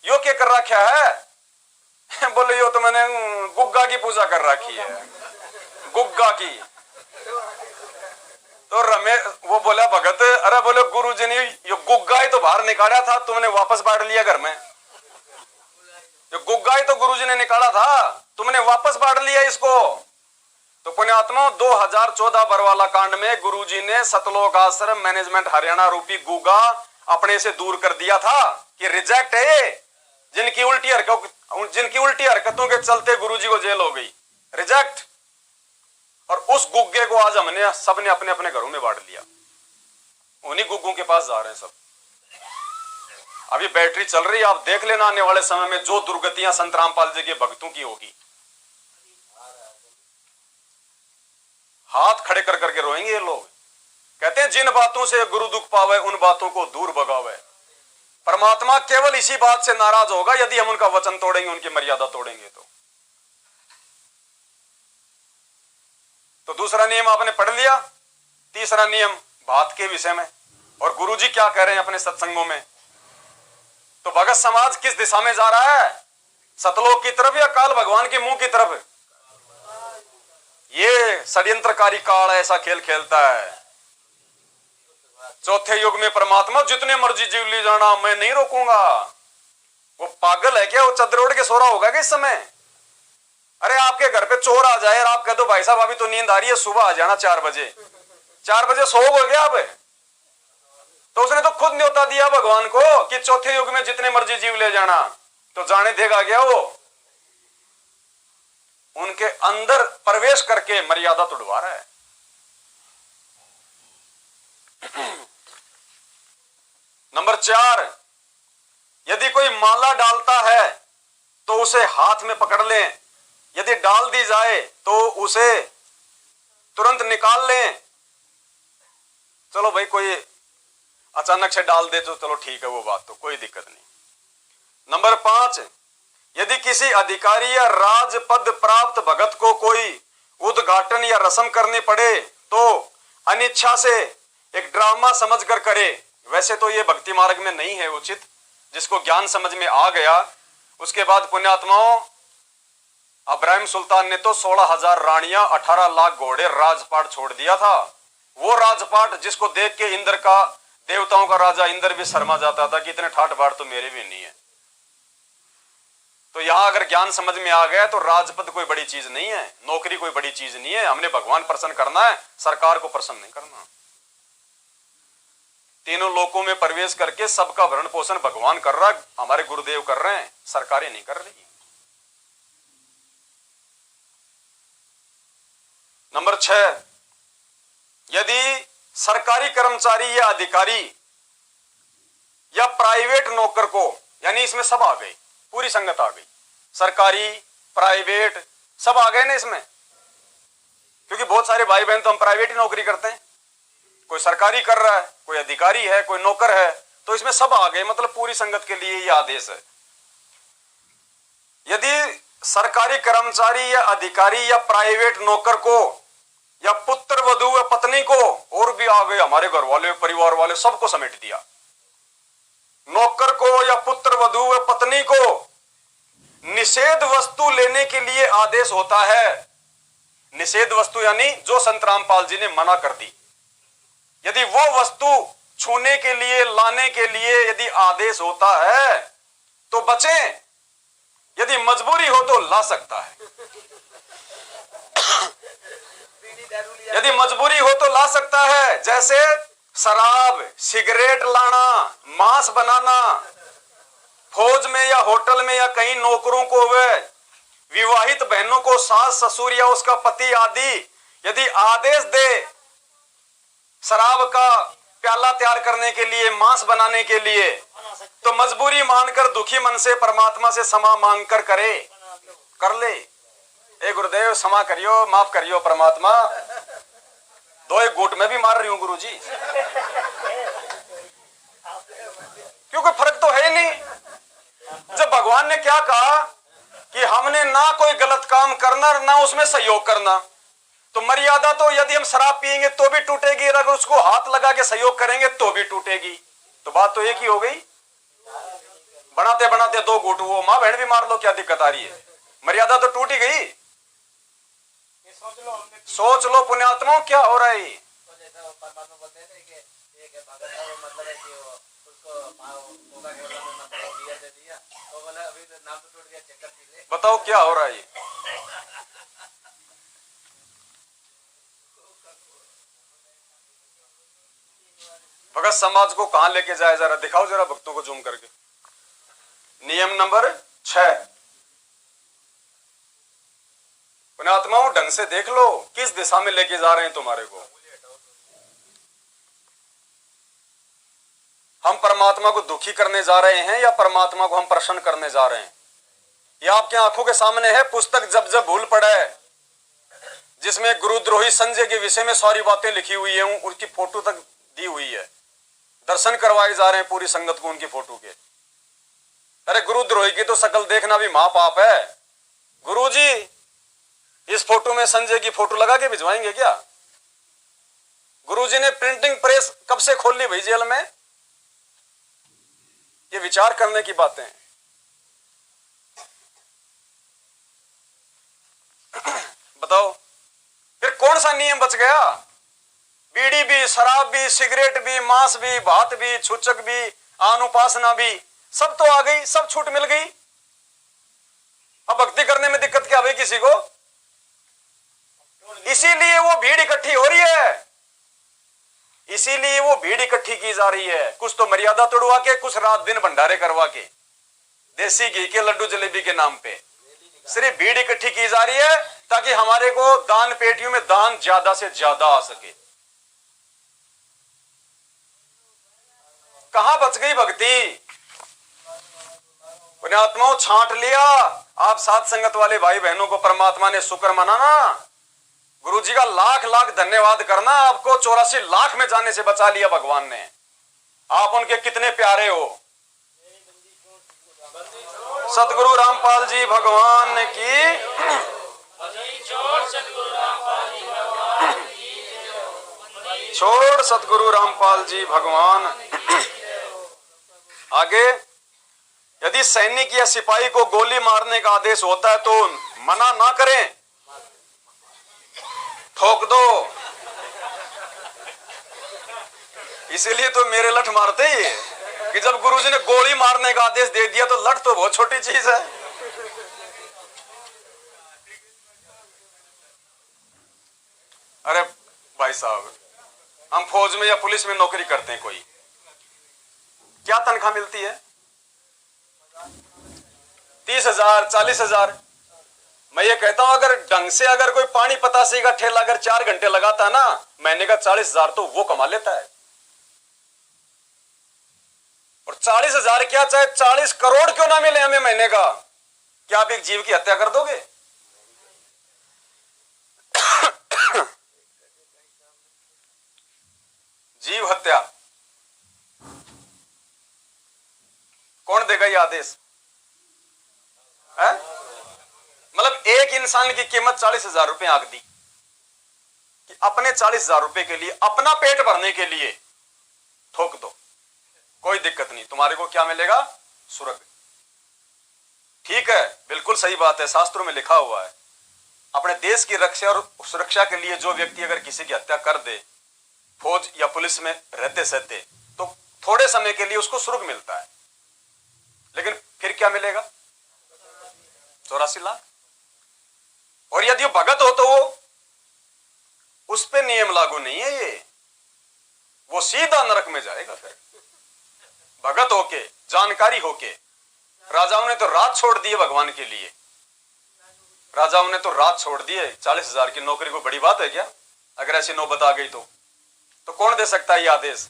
यो क्या कर रखा है? बोले यो तो मैंने गुग्गा की पूजा कर रखी है, गुग्गा की। तो रमेश वो बोला भगत, अरे बोले गुरुजी ने ये गुग्गा ही तो बाहर निकाला था, तुमने वापस बांट लिया घर में। ये गुग्गा ही तो गुरुजी ने निकाला था, तुमने वापस बांट लिया इसको। तो पुण्यात्मा 2014 बरवाला कांड में गुरुजी ने सतलोक आश्रम मैनेजमेंट हरियाणा रूपी गुग्गा अपने से दूर कर दिया था कि रिजेक्ट है, जिनकी उल्टी हरकतों के चलते गुरुजी को जेल हो गई, रिजेक्ट। और उस गुग्गे को आज हमने सबने अपने अपने घरों में बांट लिया, उन्हीं गुग्गों के पास जा रहे हैं सब। अभी बैटरी चल रही है, आप देख लेना आने वाले समय में जो दुर्गतियां संत रामपाल जी के भक्तों की होगी, हाथ खड़े कर करके रोएंगे ये लोग। कहते हैं जिन बातों से गुरु दुख पावे उन बातों को दूर भगावे। परमात्मा केवल इसी बात से नाराज होगा यदि हम उनका वचन तोड़ेंगे, उनकी मर्यादा तोड़ेंगे। तो दूसरा नियम आपने पढ़ लिया। तीसरा नियम बात के विषय में, और गुरुजी क्या कह रहे हैं अपने सत्संगों में। तो भगत समाज किस दिशा में जा रहा है, सतलोक की तरफ या काल भगवान के मुंह की तरफ? ये षड्यंत्रकारी काल ऐसा खेल खेलता है। चौथे युग में परमात्मा जितने मर्जी जीव ले जाना, मैं नहीं रोकूंगा। वो पागल है क्या? वो चद्दर ओढ़ के सो रहा होगा कि इस समय? अरे आपके घर पे चोर आ जाए और आप कह दो भाई साहब अभी तो नींद आ रही है, सुबह आ जाना 4 बजे, 4 बजे सोओगे क्या आप? तो उसने तो खुद न्योता दिया भगवान को कि चौथे युग में जितने मर्जी जीव ले जाना, तो जाने देगा क्या वो? उनके अंदर प्रवेश करके मर्यादा तोड़वा रहा है। नंबर 4, यदि कोई माला डालता है तो उसे हाथ में पकड़ लें, यदि डाल दी जाए तो उसे तुरंत निकाल लें। चलो भाई कोई अचानक से डाल दे तो चलो ठीक है, वो बात तो कोई दिक्कत नहीं। नंबर 5, यदि किसी अधिकारी या राजपद प्राप्त भगत को कोई उद्घाटन या रस्म करनी पड़े तो अनिच्छा से एक ड्रामा समझकर करे। वैसे तो ये भक्ति मार्ग में नहीं है उचित। जिसको ज्ञान समझ में आ गया, उसके बाद पुण्यात्माओं, अब्राहिम सुल्तान ने तो 16,000 रानियां, 18 लाख घोड़े, राजपाट छोड़ दिया था। वो राजपाट जिसको देख के इंद्र का, देवताओं का राजा इंद्र भी शर्मा जाता था कि इतने ठाट बाट तो मेरे भी नहीं है। तो यहां अगर ज्ञान समझ में आ गया तो राजपद कोई बड़ी चीज नहीं है, नौकरी कोई बड़ी चीज नहीं है। हमने भगवान प्रसन्न करना है, सरकार को प्रसन्न नहीं करना। तीनों लोकों में प्रवेश करके सबका भरण पोषण भगवान कर रहा है, हमारे गुरुदेव कर रहे हैं, सरकारें नहीं कर रही। नंबर 6, यदि सरकारी कर्मचारी या अधिकारी या प्राइवेट नौकर को, यानी इसमें सब आ गए, पूरी संगत आ गई, सरकारी प्राइवेट सब आ गए ना इसमें। क्योंकि बहुत सारे भाई बहन तो हम प्राइवेट ही नौकरी करते हैं, कोई सरकारी कर रहा है, कोई अधिकारी है, कोई नौकर है, तो इसमें सब आ गए, मतलब पूरी संगत के लिए ये आदेश है। यदि सरकारी कर्मचारी या अधिकारी या प्राइवेट नौकर को या पुत्र वधू या पत्नी को, और भी आ गए हमारे घर वाले परिवार वाले, सबको समेट दिया। नौकर को या पुत्र वधू या पत्नी को निषेध वस्तु लेने के लिए आदेश होता है। निषेध वस्तु यानी जो संत रामपाल जी ने मना कर दी, यदि वो वस्तु छूने के लिए, लाने के लिए यदि आदेश होता है तो बचें, यदि मजबूरी हो तो ला सकता है। यदि मजबूरी हो तो ला सकता है, जैसे शराब, सिगरेट लाना, मांस बनाना, फौज में या होटल में या कहीं नौकरों को, वे विवाहित बहनों को सास ससुर या उसका पति आदि यदि आदेश दे शराब का प्याला तैयार करने के लिए, मांस बनाने के लिए, तो मजबूरी मानकर दुखी मन से परमात्मा से क्षमा मांगकर करे, कर ले। ए गुरुदेव क्षमा करियो, माफ करियो परमात्मा, दो एक घूंट में भी मार रही हूं गुरुजी, क्योंकि फर्क तो है ही नहीं। जब भगवान ने क्या कहा कि हमने ना कोई गलत काम करना ना उसमें सहयोग करना, तो मर्यादा तो यदि हम शराब पिएंगे तो भी टूटेगी, अगर उसको हाथ लगा के सहयोग करेंगे तो भी टूटेगी। तो बात तो एक ही हो गई। बनाते बनाते दो घूंट वो माँ बहन भी मार लो, क्या दिक्कत आ रही है, मर्यादा तो टूट ही गई। सोच लो पुण्यात्माओं क्या हो रहा है। बताओ क्या हो रहा है। भगत समाज को कहां लेके जाए, जरा दिखाओ जरा भक्तों को जूम करके। नियम नंबर 6, पुण्यात्माओं ढंग से देख लो किस दिशा में लेके जा रहे हैं तुम्हारे को। हम परमात्मा को दुखी करने जा रहे हैं या परमात्मा को हम प्रसन्न करने जा रहे हैं। ये आपके आंखों के सामने है पुस्तक जब जब भूल पड़े, जिसमें गुरुद्रोही संजय के विषय में सारी बातें लिखी हुई है, उनकी फोटो तक दी हुई है। दर्शन करवाए जा रहे हैं पूरी संगत को उनकी फोटो के। अरे गुरुद्रोही की तो शकल देखना भी महापाप है। गुरुजी इस फोटो में संजय की फोटो लगा के भिजवाएंगे क्या? गुरुजी ने प्रिंटिंग प्रेस कब से खोल ली भाई जेल में? ये विचार करने की बातें हैं। बताओ फिर कौन सा नियम बच गया? बीड़ी भी, शराब भी, सिगरेट भी, मांस भी, भात भी, छूचक भी, अनुपासना भी, सब तो आ गई, सब छूट मिल गई। अब भक्ति करने में दिक्कत क्या हुई किसी को? इसीलिए वो भीड़ इकट्ठी हो रही है, इसीलिए वो भीड़ इकट्ठी की जा रही है। कुछ तो मर्यादा तोड़वा के, कुछ रात दिन भंडारे करवा के, देसी घी के लड्डू जलेबी के नाम पे सिर्फ भीड़ इकट्ठी की जा रही है, ताकि हमारे को दान पेटियों में दान ज्यादा से ज्यादा आ सके। कहां बच गई भक्ति? पुण्यात्माओं छांट लिया। आप साथ संगत वाले भाई बहनों को परमात्मा ने शुक्र मनाना, गुरु जी का लाख लाख धन्यवाद करना। आपको 84 लाख में जाने से बचा लिया भगवान ने। आप उनके कितने प्यारे हो। सतगुरु रामपाल जी भगवान की, छोड़ सतगुरु रामपाल जी भगवान। आगे, यदि सैनिक या सिपाही को गोली मारने का आदेश होता है तो मना ना करें, ठोक दो। इसीलिए तो मेरे लठ मारते ही कि जब गुरुजी ने गोली मारने का आदेश दे दिया तो लठ तो बहुत छोटी चीज है। अरे भाई साहब, हम फौज में या पुलिस में नौकरी करते हैं, कोई क्या तनख्वाह मिलती है? 30,000, 40,000। मैं ये कहता हूं अगर ढंग से अगर कोई पानी पतासे का ठेला अगर 4 घंटे लगाता है ना, महीने का 40,000 तो वो कमा लेता है। और 40,000 क्या, चाहे 40 करोड़ क्यों ना मिले हमें महीने का, क्या आप एक जीव की हत्या कर दोगे? ये आदेश है? मतलब एक इंसान की कीमत 40,000 रुपए आंक दी कि अपने 40,000 रुपए के लिए, अपना पेट भरने के लिए ठोक दो, कोई दिक्कत नहीं, तुम्हारे को क्या मिलेगा? स्वर्ग। ठीक है, बिल्कुल सही बात है, शास्त्रों में लिखा हुआ है अपने देश की रक्षा और सुरक्षा के लिए जो व्यक्ति अगर किसी की हत्या कर दे, फौज या पुलिस में रहते सहते, तो थोड़े समय के लिए उसको स्वर्ग मिलता है, लेकिन फिर क्या मिलेगा? 84 लाख। और यदि वो भगत हो तो वो उस पे नियम लागू नहीं है, ये वो सीधा नरक में जाएगा। फिर भगत होके, जानकारी होके, राजाओं ने तो रात छोड़ दी है भगवान के लिए, राजाओं ने तो रात छोड़ दी है। 40,000 की नौकरी को बड़ी बात है क्या? अगर ऐसी नौबत आ गई तो कौन दे सकता है ये आदेश?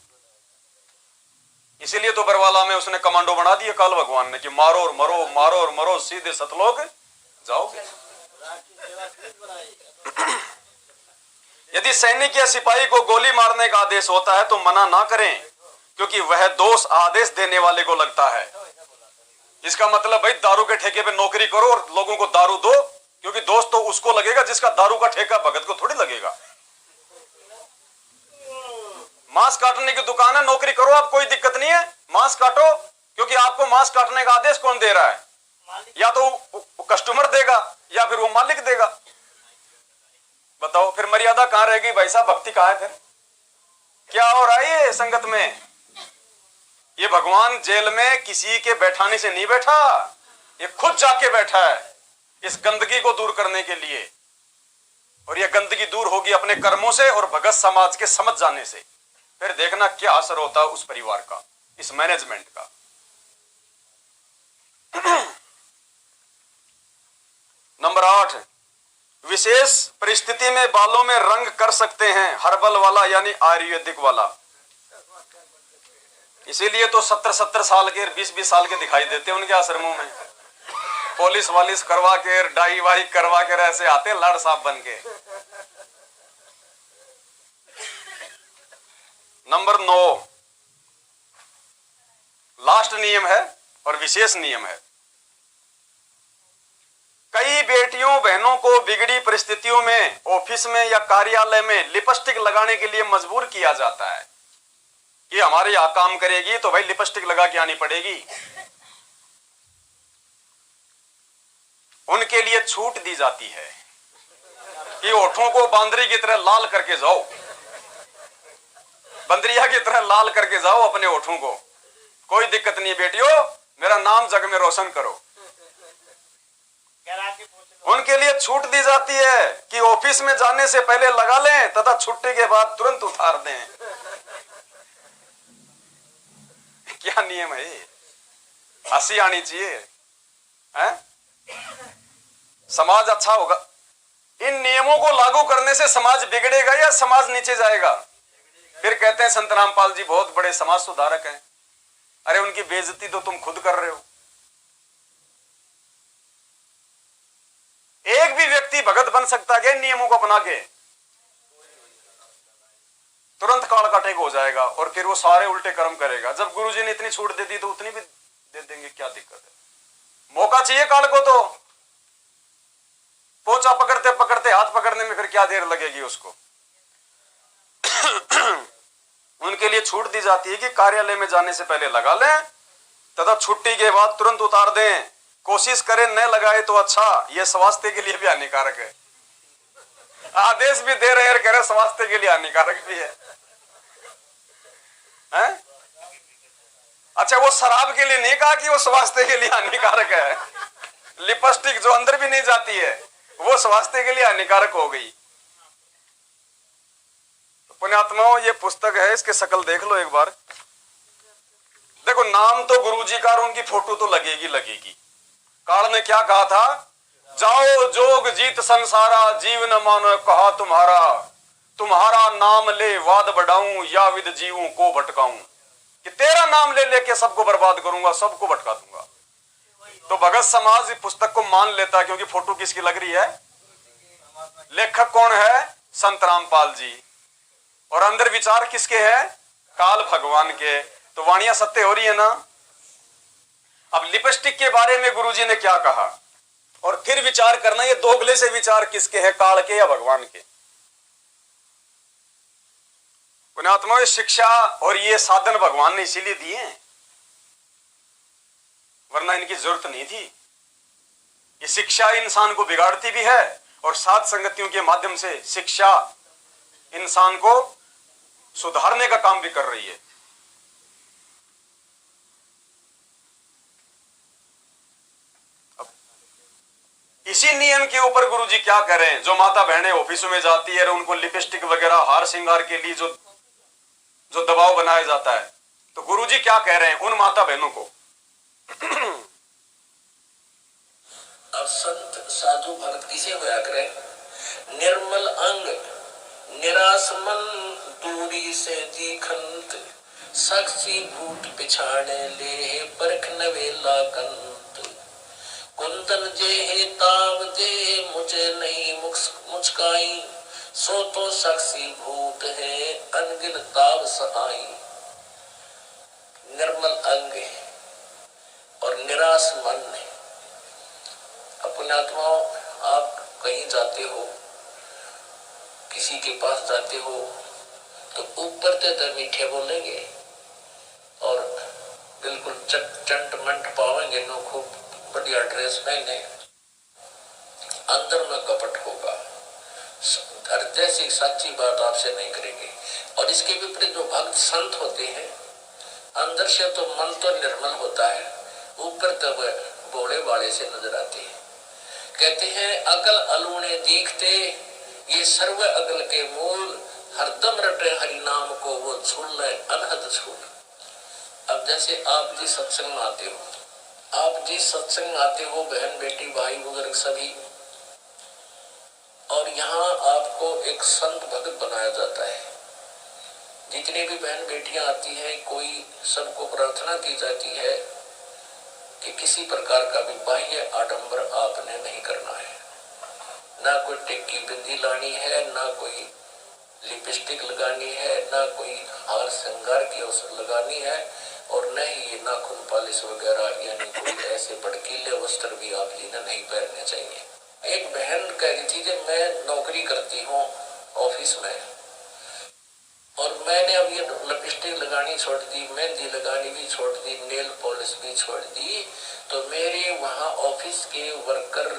इसीलिए तो बरवाला में उसने कमांडो बना दिए काल भगवान ने कि मारो और मरो, मारो और मरो, सीधे सतलोक जाओगे। यदि सैनिक या सिपाही को गोली मारने का आदेश होता है तो मना ना करें, क्योंकि वह दोष आदेश देने वाले को लगता है। इसका मतलब भाई दारू के ठेके पे नौकरी करो और लोगों को दारू दो, क्योंकि दोस्त तो उसको लगेगा जिसका दारू का ठेका भगत को थोड़ी लगेगा। मांस काटने की दुकान है, नौकरी करो आप, कोई दिक्कत नहीं है, मांस काटो, क्योंकि आपको मांस काटने का आदेश कौन दे रहा है? या तो कस्टमर देगा या फिर वो मालिक देगा। बताओ फिर मर्यादा कहां रहेगी भाई साहब? भक्ति कहां है? फिर क्या हो रहा है ये संगत में? ये भगवान जेल में किसी के बैठाने से नहीं बैठा, ये खुद जाके बैठा है इस गंदगी को दूर करने के लिए। और ये गंदगी दूर होगी अपने कर्मों से और भगत समाज के समझ जाने से। फिर देखना क्या असर होता है उस परिवार का, इस मैनेजमेंट का। नंबर 8, विशेष परिस्थिति में बालों में रंग कर सकते हैं, हर्बल वाला यानी आयुर्वेदिक वाला। इसीलिए तो 70-70 साल के, 20-20 साल के दिखाई देते हैं उनके आश्रमों में। पॉलिश वालिश करवा के, डाई वाई करवा के ऐसे आते लाड़ साहब बन के। नंबर 9, लास्ट नियम है और विशेष नियम है। कई बेटियों बहनों को बिगड़ी परिस्थितियों में ऑफिस में या कार्यालय में लिपस्टिक लगाने के लिए मजबूर किया जाता है कि हमारे यहां काम करेगी तो भाई लिपस्टिक लगा के आनी पड़ेगी। उनके लिए छूट दी जाती है कि होठों को बांदरी की तरह लाल करके जाओ, बंदरिया की तरह लाल करके जाओ अपने होठों को, कोई दिक्कत नहीं बेटियों, मेरा नाम जग में रोशन करो। उनके लिए छूट दी जाती है कि ऑफिस में जाने से पहले लगा लें तथा छुट्टी के बाद तुरंत उतार दें। क्या नियम है ये? हंसी आनी चाहिए है? समाज अच्छा होगा। इन नियमों को लागू करने से समाज बिगड़ेगा या समाज नीचे जाएगा? फिर कहते हैं संत रामपाल जी बहुत बड़े समाज सुधारक हैं। अरे उनकी बेइज्जती तो तुम खुद कर रहे हो। एक भी व्यक्ति भगत बन सकता है नियमों को अपना के? तुरंत काल का टेक हो जाएगा और फिर वो सारे उल्टे कर्म करेगा। जब गुरुजी ने इतनी छूट दे दी तो उतनी भी दे देंगे, क्या दिक्कत है? मौका चाहिए काल को, तो पोंछा पकड़ते पकड़ते हाथ पकड़ने में फिर क्या देर लगेगी उसको। उनके लिए छूट दी जाती है कि कार्यालय में जाने से पहले लगा लें तथा छुट्टी के बाद तुरंत उतार दें। कोशिश करें न लगाए तो अच्छा, यह स्वास्थ्य के लिए भी हानिकारक है। आदेश भी दे रहे हैं, कह रहे स्वास्थ्य के लिए हानिकारक भी है, हैं? अच्छा, वो शराब के लिए नहीं कहा कि वो स्वास्थ्य के लिए हानिकारक है। लिपस्टिक जो अंदर भी नहीं जाती है वो स्वास्थ्य के लिए हानिकारक हो गई। पुण्यात्माओं, ये पुस्तक है, इसके शकल देख लो एक बार। देखो नाम तो गुरुजी का और उनकी फोटो तो लगेगी लगेगी। काल ने क्या कहा था? जाओ जोग जीत संसारा, जीव न मानो कहा तुम्हारा, तुम्हारा नाम ले वाद बढ़ाऊं या विद जीवों को भटकाऊं। कि तेरा नाम ले लेके सबको बर्बाद करूंगा, सबको भटका दूंगा। तो भगत समाज पुस्तक को मान लेता है क्योंकि फोटो किसकी लग रही है? लेखक कौन है? संत रामपाल जी। और अंदर विचार किसके हैं? काल भगवान के। तो वाणियां सत्य हो रही है ना? अब लिपस्टिक के बारे में गुरुजी ने क्या कहा, और फिर विचार करना ये दोगले से विचार किसके हैं, काल के या भगवान के। पुण्यात्माओं, शिक्षा और ये साधन भगवान ने इसीलिए दिए हैं, वरना इनकी जरूरत नहीं थी। ये शिक्षा इंसान को बिगाड़ती भी है, और साध संगतियों के माध्यम से शिक्षा इंसान को सुधारने का काम भी कर रही है। इसी नियम के ऊपर गुरुजी क्या कह रहे हैं, जो माता बहनें ऑफिसों में जाती है और उनको लिपस्टिक वगैरह हार श्रृंगार के लिए जो दबाव बनाया जाता है, तो गुरुजी क्या कह रहे हैं उन माता बहनों को। अब संत साधु भक्त किसे होया करे, निर्मल अंग निराश मन दूरी से दीखंत, साक्षी भूत पिछाड़े ले परख नवेला कंत, कुंदन जे हे ताव दे मुझे नहीं मुस्काई, सो तो साक्षी भूत है अनगिन ताव सहाई। निर्मल अंग और निराश मन है। अपने आत्माओं, आप कहीं जाते हो, किसी के पास जाते हो, तो ऊपर तो मीठे बोलेंगे और बिल्कुल चंट पावेंगे, नो खूब बढ़िया ड्रेस पहने, अंदर में कपट होगा, हृदय से सच्ची बात आपसे नहीं करेंगे। और इसके विपरीत जो भक्त संत होते हैं, अंदर से तो मन तो निर्मल होता है, ऊपर तो वह भोले वाले से नजर आते हैं। कहते हैं अकल अलूने दीखते, ये सर्व अकल के मूल, हरदम रटे हरि नाम को वो छूल ले अनहद छूल। अब जैसे आप जी सत्संग में आते हो, आप जी सत्संग में आते हो, बहन बेटी भाई बुजुर्ग सभी, और यहाँ आपको एक संत भक्त बनाया जाता है। जितनी भी बहन बेटियां आती हैं, कोई सबको प्रार्थना की जाती है कि किसी प्रकार का भी बाह्य आडंबर आपने नहीं करना है, ना कोई टिक्की बिंदी लानी है, ना कोई लिपस्टिक लगानी है, ना कोई हार श्रृंगार की अवसर लगानी है, और न ही ये नाखून पॉलिश वगैरह यानी कोई ऐसे भड़कीले वस्त्र भी आप जी ने नहीं पहनने चाहिए। एक बहन कह रही थी कि मैं नौकरी करती हूँ ऑफिस में, और मैंने अब ये लिपस्टिक लगानी छोड़ दी, मेहंदी लगानी भी छोड़ दी, नेल पॉलिश भी छोड़ दी, तो मेरे वहाँ ऑफिस के वर्कर,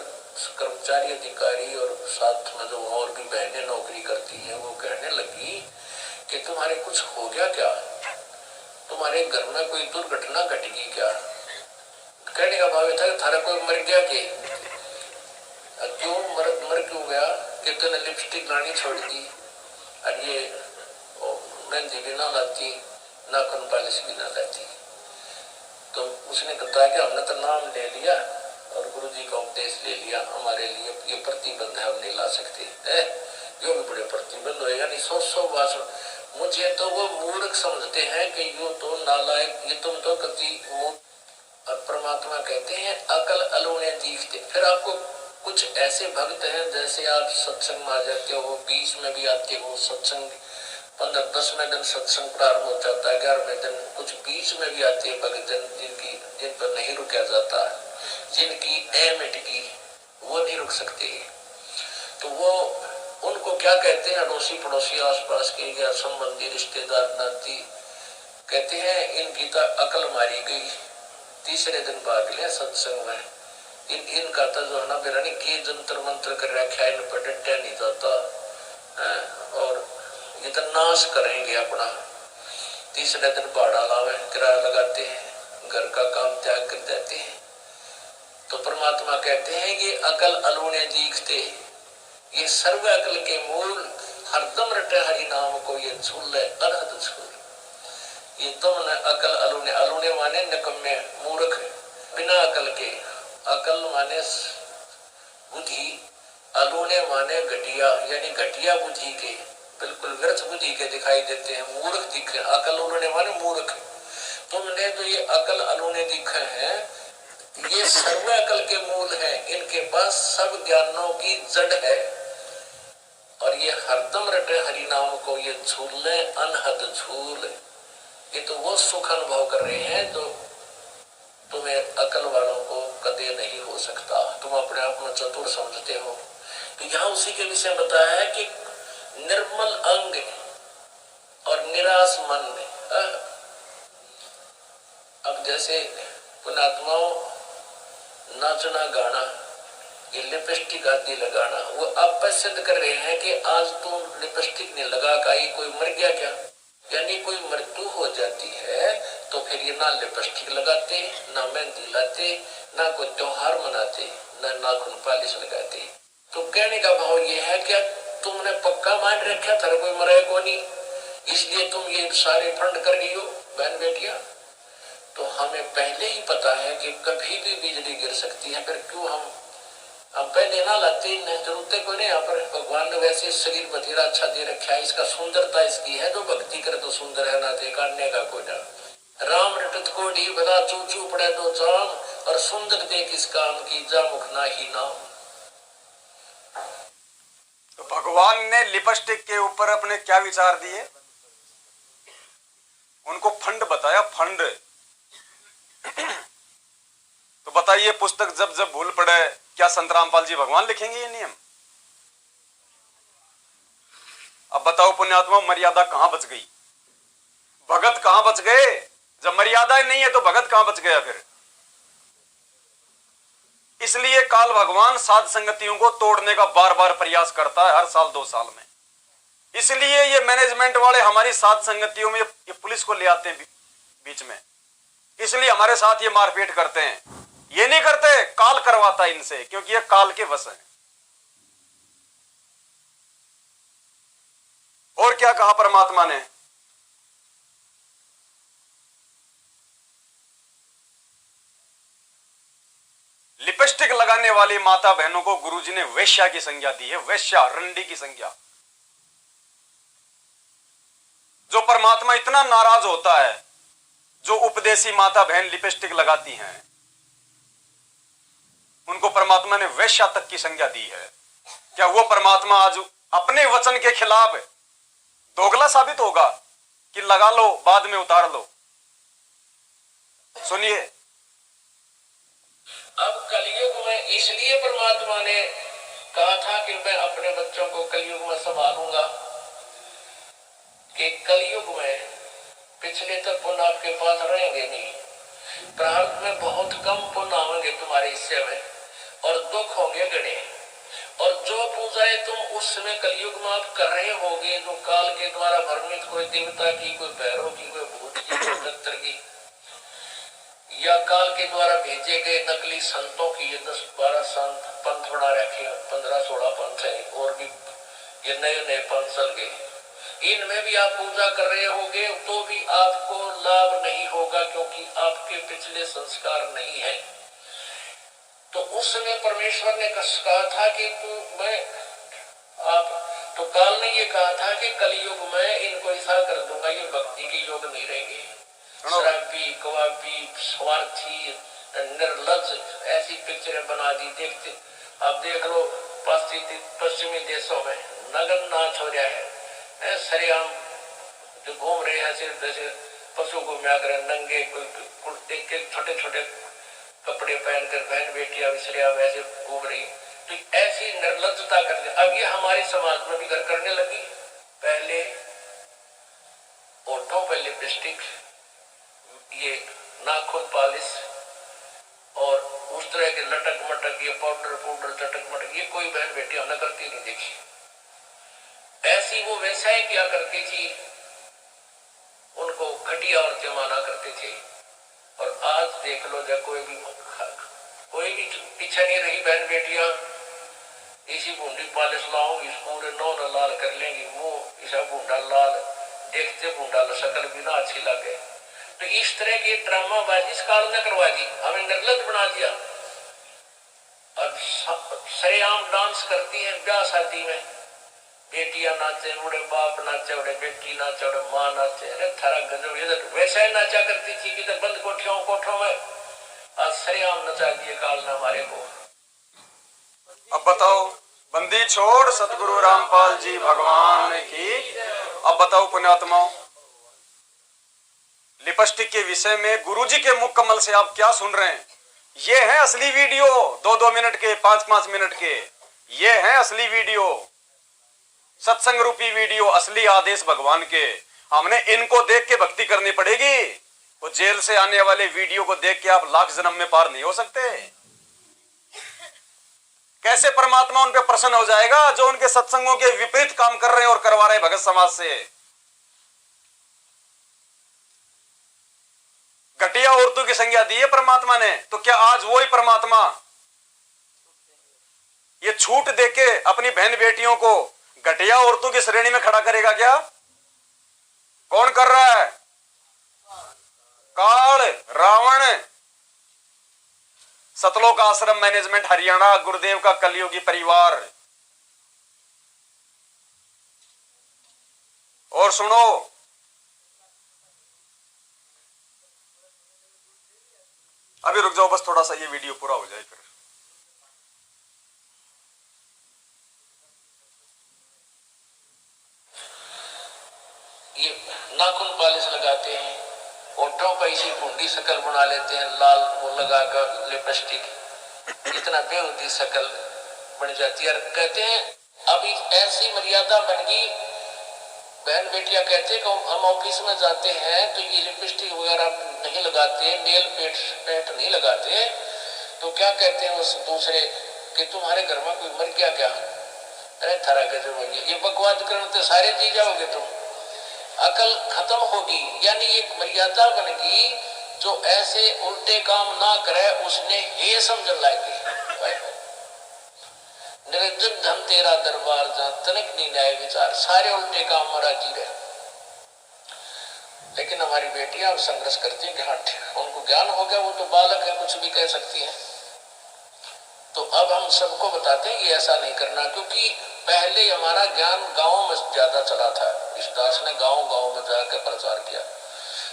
कर्मचारी, अधिकारी और साथ में जो और भी बहनें नौकरी करती हैं, वो कहने लगी कि तुम्हारे कुछ हो गया क्या, तुम्हारे घर में कोई दुर्घटना घटेगी क्या। कहने का भाव था थारा कोई मर गया के, क्यों मर क्यों गया कि तूने लिपस्टिक लानी छोड़ दी, और ये मेहंदी भी ना लाती, नाखून पॉलिश भी ना लाती। तो उसने कहा कि हमने तो नाम ले लिया और गुरु जी का उपदेश ले लिया, हमारे लिए ये प्रतिबंध है, हम नहीं ला सकते है, जो भी बड़े प्रतिबंध होएगा नहीं। 100 बात मुझे तो वो मूर्ख समझते हैं कि यो तो नालायक, ये तुम तो कति मूर्ख। और परमात्मा कहते हैं अकल अलूने दीखते। फिर आपको कुछ ऐसे भक्त हैं, जैसे आप सत्संग में आ जाते हो, बीच में भी आते हो, सत्संग 15-10वें दिन सत्संग प्रारंभ हो जाता है, 11वें दिन कुछ बीच में भी आते हैं भक्त जिन पर नहीं रुका जाता, जिनकी अहमियत की वो नहीं रुक सकते। तो वो उनको क्या कहते हैं, अड़ोसी पड़ोसी आसपास के या संबंधी रिश्तेदार नाती कहते हैं इनकी तो अकल मारी गई, तीसरे दिन भाग लिया सत्संग में, इनका तो जो है ना बिरानी के जंतर मंत्र कर रखा है, इन पर डटा नहीं जाता और ये तो नाश करेंगे अपना। तीसरे दिन भाड़ा लावे, किराया लगाते हैं, घर का काम त्याग कर देते हैं। तो परमात्मा कहते हैं ये अकल अलूने दीखते, ये सर्व अकल के मूल, हरदम रटे हरि नाम को ये छूल ले अनहद छूल। ये तुमने अकल अलूने, अलूने माने निकम्मे मूर्ख बिना अकल के, अकल माने बुद्धि, अलूने माने घटिया यानी घटिया बुद्धि के, बिल्कुल व्यर्थ बुद्धि के दिखाई देते हैं, मूर्ख दिखे। अकल उन्होंने माने मूर्ख। तुमने तो ये अकल अलूने दिखे हैं, ये सर्व अकल के मूल है, इनके पास सब ज्ञानों की जड़ है, और ये हरदम रटे हरि नाम को ये झूले अनहद झूल। ये तो वो सुख अनुभव कर रहे हैं जो तुम्हें अकल वालों को कदे नहीं हो सकता, तुम अपने आप में चतुर समझते हो। तो यहाँ उसी के विषय बताया है कि निर्मल अंग और निराश मन में। अब जैसे पुणात्माओं नाचना गाना, ये लिपस्टिक आदि लगाना, वो आप सिद्ध कर रहे हैं कि आज तुम लिपस्टिक नहीं लगा का ये कोई मर गया क्या? यानी कोई मृत्यु हो जाती है तो फिर ये ना लिपस्टिक लगाते, ना मेहंदी लाते, ना कोई त्योहार मनाते, ना नाखून पालिश लगाते। तो कहने का भाव ये है कि तुमने पक्का मान रखा था कोई मरे को नहीं, इसलिए तुम ये सारे फंड कर रही हो बहन बेटियां। तो हमें पहले ही पता है कि कभी भी बिजली गिर सकती है, फिर क्यों हम पहले ना लाते, जरूरत कोई नहीं। यहाँ पर भगवान ने वैसे शरीर बथेरा अच्छा दे रखा है, इसका सुंदरता इसकी है, जो भक्ति करे तो सुंदर है, ना दे काटने का कोई ना। राम रटत कोडी भला चूचू पड़े दो चाम, और सुंदर दे किस काम की जा मुख ना ही नाम। तो भगवान ने लिपस्टिक के ऊपर अपने क्या विचार दिए? उनको फंड बताया, फंड। तो बताइए, पुस्तक जब जब भूल पड़े, क्या संत रामपाल जी भगवान लिखेंगे ये नियम? अब बताओ पुण्यात्मा, मर्यादा कहां बच गई? भगत कहां बच गए? जब मर्यादा ही नहीं है तो भगत कहां बच गया फिर? इसलिए काल भगवान साध संगतियों को तोड़ने का बार बार प्रयास करता है, हर साल 2 साल में। इसलिए ये मैनेजमेंट वाले हमारी साध संगतियों में ये पुलिस को ले आते हैं बीच में, इसलिए हमारे साथ ये मारपीट करते हैं। ये नहीं करते, काल करवाता है इनसे, क्योंकि ये काल के वश है। और क्या कहा परमात्मा ने? लिपस्टिक लगाने वाली माता बहनों को गुरुजी ने वैश्या की संज्ञा दी है, वैश्या, रंडी की संज्ञा। जो परमात्मा इतना नाराज होता है, जो उपदेशी माता बहन लिपस्टिक लगाती हैं, उनको परमात्मा ने वैश्या तक की संज्ञा दी है। क्या वो परमात्मा आज अपने वचन के खिलाफ दोगला साबित होगा कि लगा लो बाद में उतार लो? सुनिए, अब कलयुग में इसलिए परमात्मा ने कहा था कि मैं अपने बच्चों को कलयुग में संभालूंगा, कि कलयुग में पिछले तक पुण्य आपके पास रहेंगे नहीं, प्रारब्ध में बहुत कम पुण्य आवेंगे तुम्हारे हिस्से में, और दुख होंगे गणे। और जो पूजाएं तुम उस समय कलयुग में आप कर रहे होगे, जो काल के द्वारा भ्रमित, कोई देवता की, कोई भैरव की, कोई भूत की, कोई दत्तर की, या काल के द्वारा भेजे गए नकली संतों की, ये 10-12 संत पंथ बना रखे, 15-16 पंथ है, और भी ये नए नए पंथ चल गए, इनमें भी आप पूजा कर रहे होगे तो भी आपको लाभ नहीं होगा, क्योंकि आपके पिछले संस्कार नहीं है। तो उस समय परमेश्वर ने कहा था कि तो काल ने ये कहा था कि कलयुग में इनको ऐसा कर दूंगा, ये भक्ति के योग नहीं रहेंगे, शराबी, कवाबी, स्वार्थी, निर्लज, ऐसी पिक्चरें बना दी। देखते आप देख लो पश्चिमी देशों में नगन नाच हो रहा है, सरेआम जो घूम रहे हैं, सिर्फ जैसे पशु को म्या कर नंगे, कुर्ते के छोटे छोटे कपड़े पहनकर बहन बेटियां विसरिया वैसे घूम रही। तो ऐसी निर्लज्जता करते, अब ये हमारे समाज में भी घर करने लगी। पहले होठों पर लिपस्टिक, ये नाखून पालिश, और उस तरह के लटक मटक, ये पाउडर चटक मटक, ये कोई बहन बेटी हमने करती नहीं देखी। ऐसी वो वैसा क्या करती थी, उनको घटिया औरतें माना करते थे। और आज देख लो, जब कोई भी पीछे नहीं रही बहन बेटियां, इसी बूंदी पालिश लाऊंगी, पूरे नौ लाल कर लेंगी, मुंह ऐसा बूंदा लाल, देखते बूंदा शकल भी ना अच्छी लगे। तो इस तरह की ड्रामाबाजी इस काल ने करवा दी, हमें निर्लज बना दिया। और सरेआम डांस करती है ब्याह शादी में, बेटियां नाचे, उड़े बाप नाचे, उड़े बेटी नाचे, उड़े माँ नाचे। अरे थारा गजब, इधर वैसा ही नाचा करती थी कि इधर बंद कोठों में, आज सरेआम नचा दिए काल ने हमारे को। अब बताओ, बंदी छोड़ सतगुरु रामपाल जी भगवान की। अब बताओ पुण्यात्माओं, लिपस्टिक के विषय में गुरुजी के मुख कमल से आप क्या सुन रहे हैं? ये है असली वीडियो, 2-2 मिनट के, 5-5 मिनट के, ये है असली वीडियो, सत्संग रूपी वीडियो, असली आदेश भगवान के। हमने इनको देख के भक्ति करनी पड़ेगी। वो जेल से आने वाले वीडियो को देख के आप लाख जन्म में पार नहीं हो सकते। कैसे परमात्मा उन पे प्रसन्न हो जाएगा जो उनके सत्संगों के विपरीत काम कर रहे हैं और करवा रहे हैं भगत समाज से। घटिया औरतों की संज्ञा दी है परमात्मा ने, तो क्या आज वही परमात्मा ये छूट देके अपनी बहन बेटियों को घटिया औरतों की श्रेणी में खड़ा करेगा क्या? कौन कर रहा है? काल, रावण। सतलोक आश्रम मैनेजमेंट हरियाणा, गुरुदेव का कलयुगी परिवार। और सुनो, अभी रुक जाओ, बस थोड़ा सा ये वीडियो पूरा हो जाए फिर। ये नाखून पॉलिश लगाते हैं, होठों पर इसी भूडी शक्ल बना लेते हैं, लाल वो लगाकर लिपस्टिक, इतना बेहूदी शक्ल बन जाती है। कहते हैं अभी ऐसी मर्यादा बन गई, बहन बेटियां कहते हैं कि हम ऑफिस में जाते हैं तो ये लिपस्टिक वगैरह नहीं लगाते, नेल पेंट नहीं लगाते, तो क्या कहते हैं उस दूसरे कि तुम्हारे घर में कोई मर गया क्या? अरे थारा गजब, ये बकवाद करने तो सारे जी जाओगे तुम, अकल खत्म होगी। यानी एक मर्यादा बनेगी, जो ऐसे उल्टे काम ना करे उसने हे समझ लाएगी। निरंजन धन तेरा दरबार जहाँ तनिक नहीं न्याय विचार, सारे उल्टे काम मरा जी रहे। लेकिन हमारी बेटियां अब संघर्ष करती हैं कि हाँ उनको ज्ञान हो गया, वो तो बालक है, कुछ भी कह सकती है। तो अब हम सबको बताते हैं ये ऐसा नहीं करना, क्योंकि पहले हमारा ज्ञान गाँव में ज्यादा चला था। दास ने गाँव में जाकर प्रचार किया,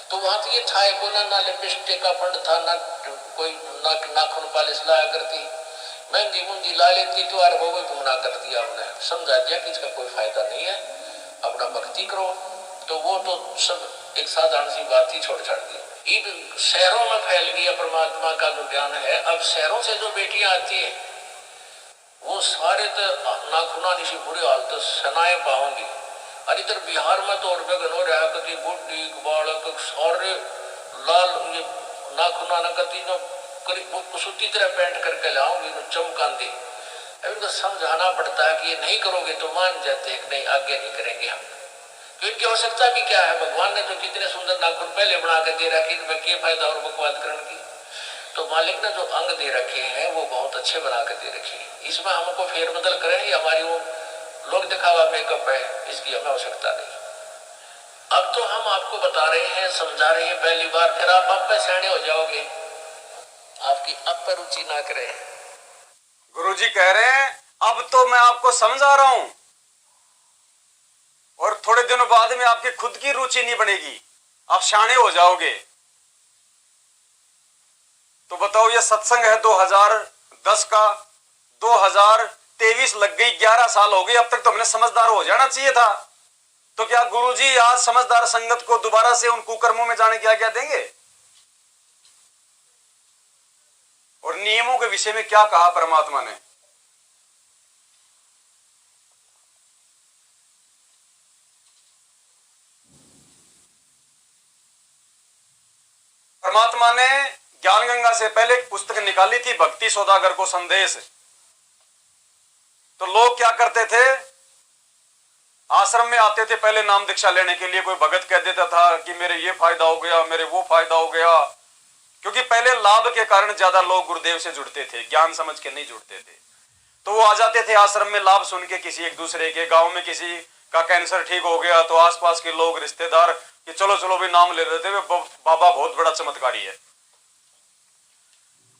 तो वहां तो ये था कोई ना लिपस्टिक का फंड था, ना कोई नाखून पॉलिश लाया करती, महंगी मुंगी ला लेती, तो यार वो गुमराह कर दिया हमने, समझा दिया कि इसका कोई फायदा नहीं है, अपना भक्ति करो। तो वो तो सब एक साधारण सी बात ही छोड़ छाड़ दी। शहरों में फैल गया परमात्मा का जो ज्ञान है। अब शहरों से जो बेटियां आती है वो सारे तो नाखूना निशी बुरे हालत सनाए पाओगी। और इधर बिहार में तो और गगन हो रहा कति बुढ़ी बालक सारे लाल ये नाखूना न कति न करीब सूती तरह पेंट करके लाऊंगी चमकान दी। अब इनको समझाना पड़ता है कि ये नहीं करोगे तो मान जाते हैं कि नहीं आगे नहीं करेंगे हम। तो इनकी आवश्यकता भी क्या है? भगवान ने तो कितने सुंदर नाखून पहले बना कर दे रखे, इनमें क्या फायदा और बकवाद करने की। तो मालिक ने जो अंग दे रखे हैं वो बहुत अच्छे बना कर दे रखे हैं, इसमें हमको फेरबदल करें, हमारी वो लोग दिखावा मेकअप है, इसकी हमें आवश्यकता नहीं। अब तो हम आपको बता रहे हैं, समझा रहे हैं पहली बार, फिर आप पे सियाने हो जाओगे, आपकी अब पर रुचि ना करे। गुरुजी कह रहे हैं अब तो मैं आपको समझा रहा हूं और थोड़े दिनों बाद में आपकी खुद की रुचि नहीं बनेगी, आप शाणे हो जाओगे। तो बताओ ये सत्संग है 2010 का, 2023 लग गई, 11 साल हो गए, अब तक तो हमने समझदार हो जाना चाहिए था। तो क्या गुरुजी आज समझदार संगत को दोबारा से उन कुकर्मों में जाने की आज्ञा देंगे? और नियमों के विषय में क्या कहा परमात्मा ने? परमात्मा ने ज्ञान गंगा से पहले एक पुस्तक निकाली थी, भक्ति सौदागर को संदेश। तो लोग क्या करते थे, आश्रम में आते थे पहले नाम दीक्षा लेने के लिए, कोई भगत कह देता था कि मेरे ये फायदा हो गया, मेरे वो फायदा हो गया, क्योंकि पहले लाभ के कारण ज्यादा लोग गुरुदेव से जुड़ते थे, ज्ञान समझ के नहीं जुड़ते थे। तो वो आ जाते थे आश्रम में लाभ सुन के, किसी एक दूसरे के, गांव में किसी का कैंसर ठीक हो गया तो आसपास के लोग रिश्तेदार कि चलो चलो भी नाम ले रहे थे, बाबा बहुत बड़ा चमत्कारी है।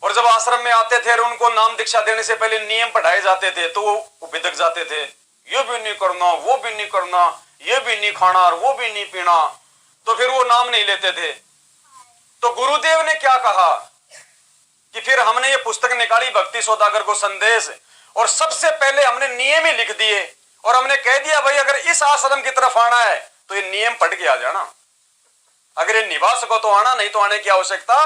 और जब आश्रम में आते थे और उनको नाम दीक्षा देने से पहले नियम पढ़ाए जाते थे तो वो बिदक जाते थे, ये भी नहीं करना, वो भी नहीं करना, ये भी नहीं खाना और वो भी नहीं पीना, तो फिर वो नाम नहीं लेते थे। तो गुरुदेव ने क्या कहा कि फिर हमने ये पुस्तक निकाली भक्ति सौदागर को संदेश, और सबसे पहले हमने नियम ही लिख दिए और हमने कह दिया भाई अगर इस आश्रम की तरफ आना है तो ये नियम पढ़ के आ जाना। अगर ये निभा सको तो आना, नहीं तो आने की आवश्यकता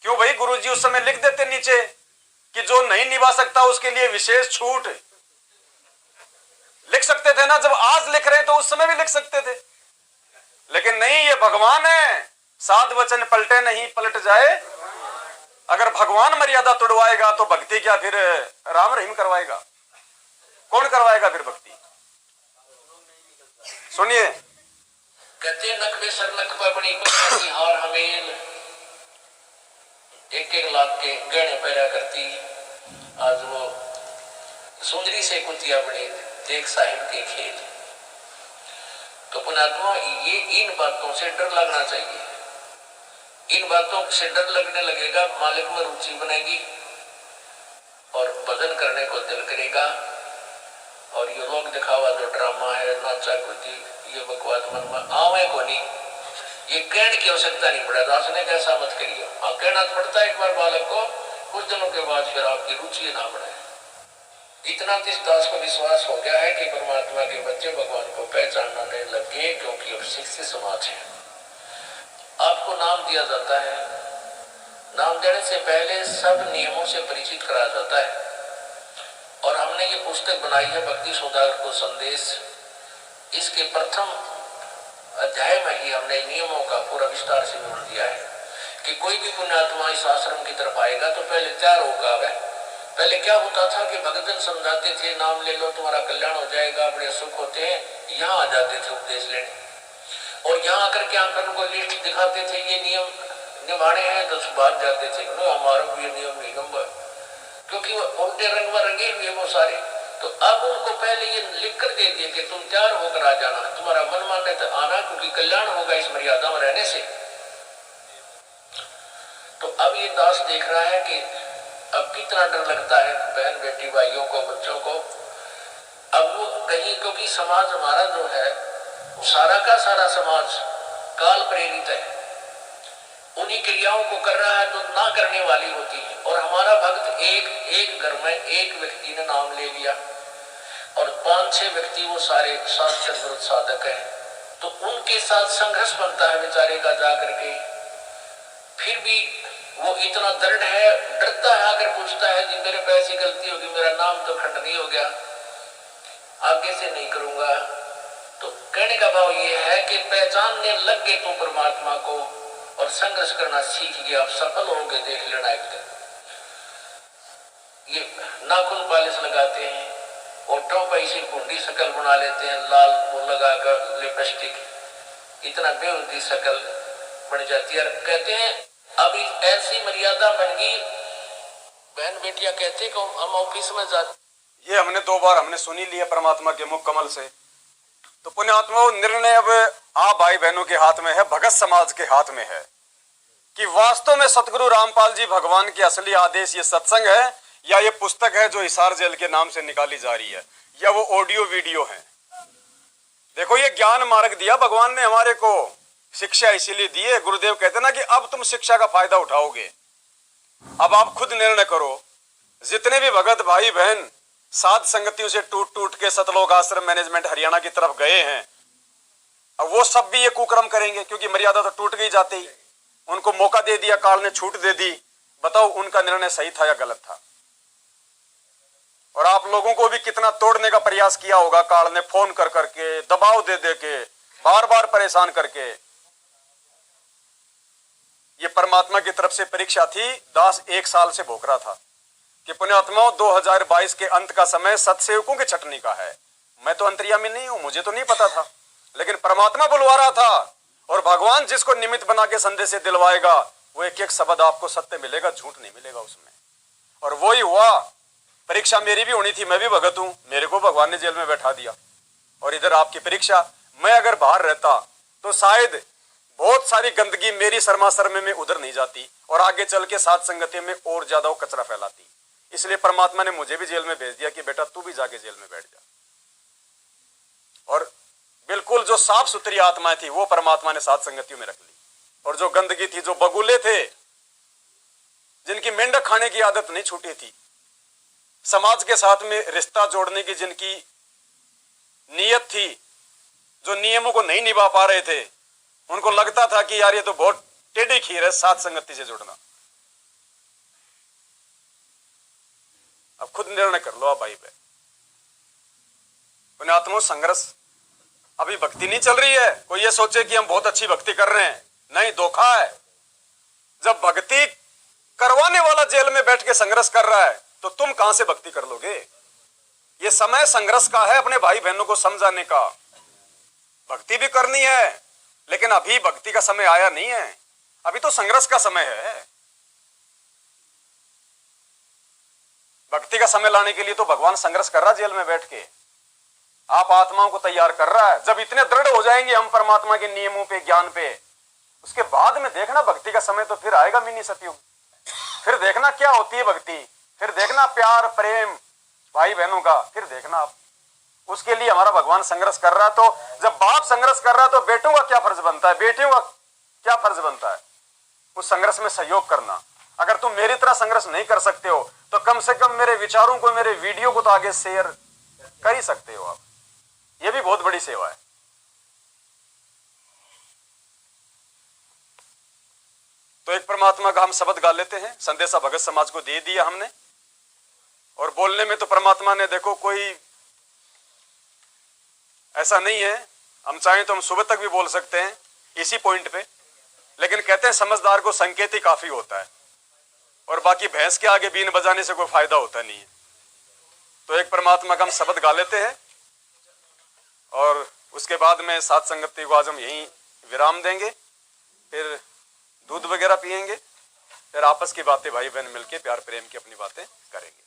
क्यों भाई? गुरुजी उस समय लिख देते नीचे कि जो नहीं निभा सकता उसके लिए विशेष छूट। लिख सकते थे ना, जब आज लिख रहे हैं तो उस समय भी लिख सकते थे, लेकिन नहीं, ये भगवान है, साध वचन पलटे नहीं पलट जाए। अगर भगवान मर्यादा तोड़वाएगा तो भक्ति क्या फिर राम रहीम करवाएगा? कौन करवाएगा फिर भक्ति? सुनिए, कहते नकबे सर नकबा बड़ी हार हमेल, एक एक लाख के गहने पैदा करती, आज वो सुंदरी से कुतिया बने, देख साहिब के खेल। तो पुण्यात्मा, ये इन बातों से डर लगना चाहिए। इन बातों से डर लगने लगेगा, मालिक में रुचि बनेगी और भजन करने को दिल करेगा। और ये लोग दिखावा जो ड्रामा है, नाचा कुदी, ये बकवास मन में आवे को नहीं, ये कहने की आवश्यकता नहीं पड़ा। दास ने कैसा मत करिए, कहना पड़ता है एक बार बालक को, कुछ दिनों के बाद फिर आपकी रुचि ना बढ़े। इतना इस दास को विश्वास हो गया है कि परमात्मा के बच्चे भगवान को पहचानने लगे, क्योंकि अब शिक्षित समाज है। आपको नाम दिया जाता है, नाम देने से पहले सब नियमों से परिचित कराया जाता है। और हमने ये पुस्तक बनाई है भक्ति सुधार को संदेश। इसके प्रथम अध्याय में ही हमने नियमों का पूरा विस्तार से विवरण दिया है कि कोई भी पुण्यात्मा इस आश्रम की तरफ आएगा तो पहले तैयार होगा। वह पहले क्या होता था कि भगतजन समझाते थे, नाम ले लो तुम्हारा कल्याण हो जाएगा, बड़े सुख होते हैं। यहाँ आ जाते थे उपदेश लेने, और यहाँ आकर के आंकड़ों को लिस्ट दिखाते थे, ये नियम निभाने हैं, तो भाग जाते थे, हमारा ये नियम नहीं नंबर, क्योंकि वो उल्टे रंग में रंगे हुए वो सारे। तो अब उनको पहले ये लिख कर दे दिए कि तुम तैयार होकर आ जाना, तुम्हारा मन मानने तो आना, क्योंकि कल्याण होगा इस मर्यादा में रहने से। तो अब ये दास देख रहा है कि अब कितना डर लगता है बहन बेटी भाइयों को, बच्चों को। अब वो कहीं, क्योंकि समाज हमारा जो है सारा का सारा समाज काल प्रेरित है, उन्हीं क्रियाओं को कर रहा है तो ना करने वाली होती है। और हमारा भक्त एक घर में एक व्यक्ति ने नाम ले लिया और 5-6 व्यक्ति वो सारे शास्त्र विरुद्ध साधक है, तो उनके साथ संघर्ष बनता है बेचारे का जा करके। फिर भी वो इतना दृढ़ है, डरता है, आकर पूछता है जी मेरे पे ऐसी गलती होगी, मेरा नाम तो खंड नहीं हो गया, आगे से नहीं करूंगा। तो कहने का भाव ये है कि पहचानने लग गए तुम परमात्मा को और संघर्ष करना सीख गए, आप सफल होगे, देख लेना एक दिन। ये नाखून पालिश लगाते हैं, ओठों पर इसी कुंडी शकल बना लेते हैं, लाल वो लगाकर लिपस्टिक, इतना बेहूदी शकल बन जाती है। कहते हैं अभी ऐसी मर्यादा बन गई, बहन बेटियां कहते कि हम ऑफिस में जाते, ये हमने 2 बार हमने सुनी लिया परमात्मा के मुख कमल से। तो पुण्यात्मा, निर्णय अब आप भाई बहनों के हाथ में है, भगत समाज के हाथ में है कि वास्तव में सतगुरु रामपाल जी भगवान के असली आदेश ये सत्संग है, या ये पुस्तक है जो हिसार जेल के नाम से निकाली जा रही है, या वो ऑडियो वीडियो है। देखो, ये ज्ञान मार्ग दिया भगवान ने हमारे को, शिक्षा इसीलिए दी है। गुरुदेव कहते ना कि अब तुम शिक्षा का फायदा उठाओगे, अब आप खुद निर्णय करो। जितने भी भगत भाई बहन साध संगतियों से टूट टूट के सतलोक आश्रम मैनेजमेंट हरियाणा की तरफ गए हैं, अब वो सब भी ये कुकर्म करेंगे, क्योंकि मर्यादा तो टूट गई जाती ही। उनको मौका दे दिया, काल ने छूट दे दी। बताओ उनका निर्णय सही था या गलत था? और आप लोगों को भी कितना तोड़ने का प्रयास किया होगा काल ने, फोन कर करके, दबाव दे दे के, बार बार परेशान करके। ये परमात्मा की तरफ से परीक्षा थी। दास 1 साल से भोग रहा था कि पुण्यात्माओं 2022 के अंत का समय सत्सेवकों के छटनी का है। मैं तो अंतर्यामी नहीं हूं, मुझे तो नहीं पता था, लेकिन परमात्मा बुलवा रहा था। और भगवान जिसको निमित्त बना के संदेश से दिलवाएगा, वो एक एक शब्द आपको सत्य मिलेगा, झूठ नहीं मिलेगा उसमें। और वही हुआ। परीक्षा मेरी भी होनी थी, मैं भी भगत हूं, मेरे को भगवान ने जेल में बैठा दिया। और इधर आपकी परीक्षा। मैं अगर बाहर रहता तो शायद बहुत सारी गंदगी मेरी शर्मा शर्मे में उधर नहीं जाती, और आगे चल के साथ संगति में और ज्यादा वो कचरा फैलाती। इसलिए परमात्मा ने मुझे भी जेल में भेज दिया कि बेटा तू भी जाके जेल में बैठ जा। और बिल्कुल जो साफ सुथरी आत्माएं थी वो परमात्मा ने साथ संगतियों में रख ली, और जो गंदगी थी, जो बगुले थे, जिनकी मेंढक खाने की आदत नहीं छूटी थी, समाज के साथ में रिश्ता जोड़ने की जिनकी नीयत थी, जो नियमों को नहीं निभा पा रहे थे, उनको लगता था कि यार ये तो बहुत टेढ़ी खीर है सात संगति से जुड़ना। अब खुद निर्णय कर लो आप भाई बहन। पुण्यात्मों, संघर्ष अभी भक्ति नहीं चल रही है। कोई ये सोचे कि हम बहुत अच्छी भक्ति कर रहे हैं, नहीं, धोखा है। जब भक्ति करवाने वाला जेल में बैठ के संघर्ष कर रहा है तो तुम कहां से भक्ति कर लोगे। ये समय संघर्ष का है, अपने भाई बहनों को समझाने का। भक्ति भी करनी है, लेकिन अभी भक्ति का समय आया नहीं है, अभी तो संघर्ष का समय है। भक्ति का समय लाने के लिए तो भगवान संघर्ष कर रहा है जेल में बैठ के, आप आत्माओं को तैयार कर रहा है। जब इतने दृढ़ हो जाएंगे हम परमात्मा के नियमों पे, ज्ञान पे, उसके बाद में देखना भक्ति का समय तो फिर आएगा मिनी सतयुग। फिर देखना क्या होती है भक्ति, फिर देखना प्यार प्रेम भाई बहनों का, फिर देखना आप। उसके लिए हमारा भगवान संघर्ष कर रहा है। तो जब बाप संघर्ष कर रहा है तो बेटों का क्या फर्ज बनता है, बेटियों का क्या फर्ज बनता है, उस संघर्ष में सहयोग करना। अगर तुम मेरी तरह संघर्ष नहीं कर सकते हो तो कम से कम मेरे विचारों को, मेरे वीडियो को तो आगे शेयर कर ही सकते हो आप। यह भी बहुत बड़ी सेवा है। तो एक परमात्मा का हम शब्द गा लेते हैं। संदेशा भगत समाज को दे दिया हमने, और बोलने में तो परमात्मा ने देखो कोई ऐसा नहीं है, हम चाहें तो हम सुबह तक भी बोल सकते हैं इसी पॉइंट पे, लेकिन कहते हैं समझदार को संकेत ही काफी होता है, और बाकी भैंस के आगे बीन बजाने से कोई फायदा होता नहीं है। तो एक परमात्मा का हम शब्द गा लेते हैं और उसके बाद में सात संगति को आज हम यहीं विराम देंगे, फिर दूध वगैरह पिएंगे, फिर आपस की बातें भाई बहन मिलके प्यार प्रेम की अपनी बातें करेंगे।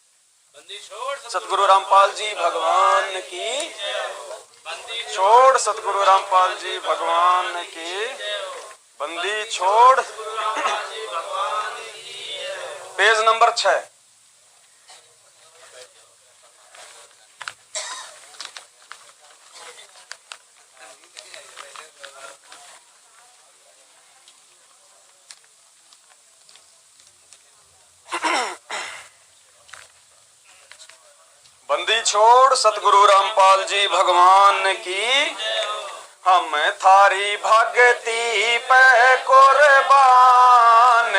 सतगुरु रामपाल जी भगवान की छोड़, सतगुरु रामपाल जी भगवान की बंदी छोड़। Page number 6। बंदी छोड़, सतगुरु रामपाल जी भगवान की। हम थारी भक्ति पे कुर्बान,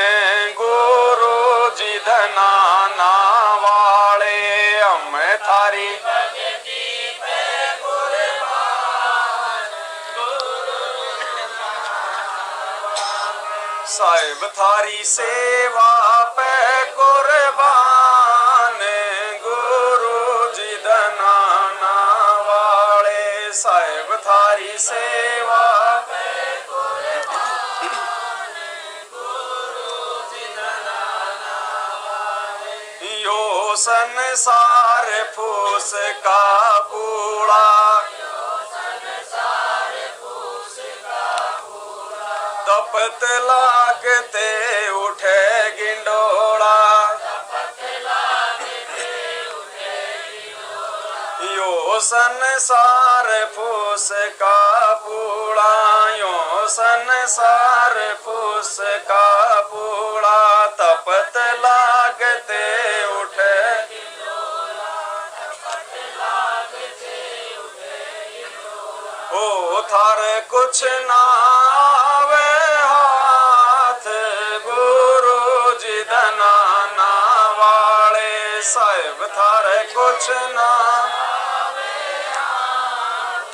गुरु जी धनाना वाले। हम थारी भक्ति पे कुर्बान, साहिब थारी सेवा पे कुर्बान, गुरु जी धनाना वाले। साहिब थारी सेवा पे कुर्बान, गुरु जी धनाना वाले। यो संसार फूस का पूड़ा, तपत लागते उठे गिंडोला। यो संसार फूस का पूड़ा, यो संसार फूस का पूड़ा। तपत लागते उठे, ओ थार कुछ ना आवे हाथ, गुरु जी धनाना वाले। साहिब थार कुछ ना आवे हाथ,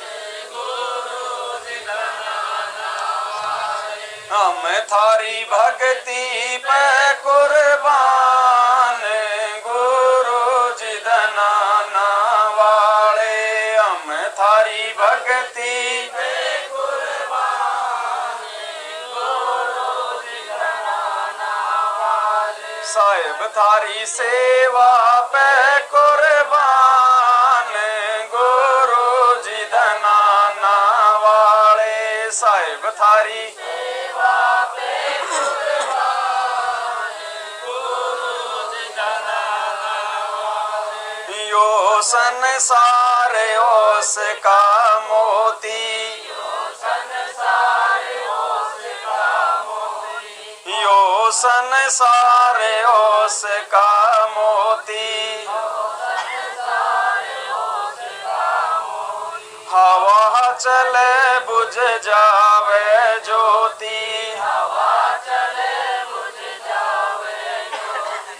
गुरु जी धनाना वाले। हम थारी भक्ति पे कुर्बान, गुरु जी धनाना वाले। हम थारी भक्ति पे कुर्बान, गुरु जी धनाना वाले। साहिब थारी सेवा पे कुर्बान, गुरु जी धनाना वाले। साहिब थारी सेवा पे कुर्बान, गुरु जी धनाना वाले। यो संसार ओस का मोती, यो संसार ओस का मोती। यो संसार ओस का मोती, हवा चले बुझ जावे जो ज्योति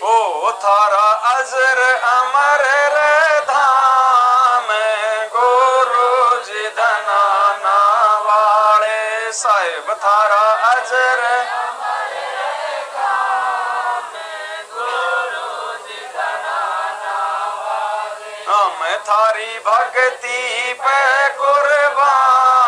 ओ थारा अजर अमर रे धाम गुरु जी धनाना वाले साहिब थारा अजर हम थारी भक्ति पे कुर्बान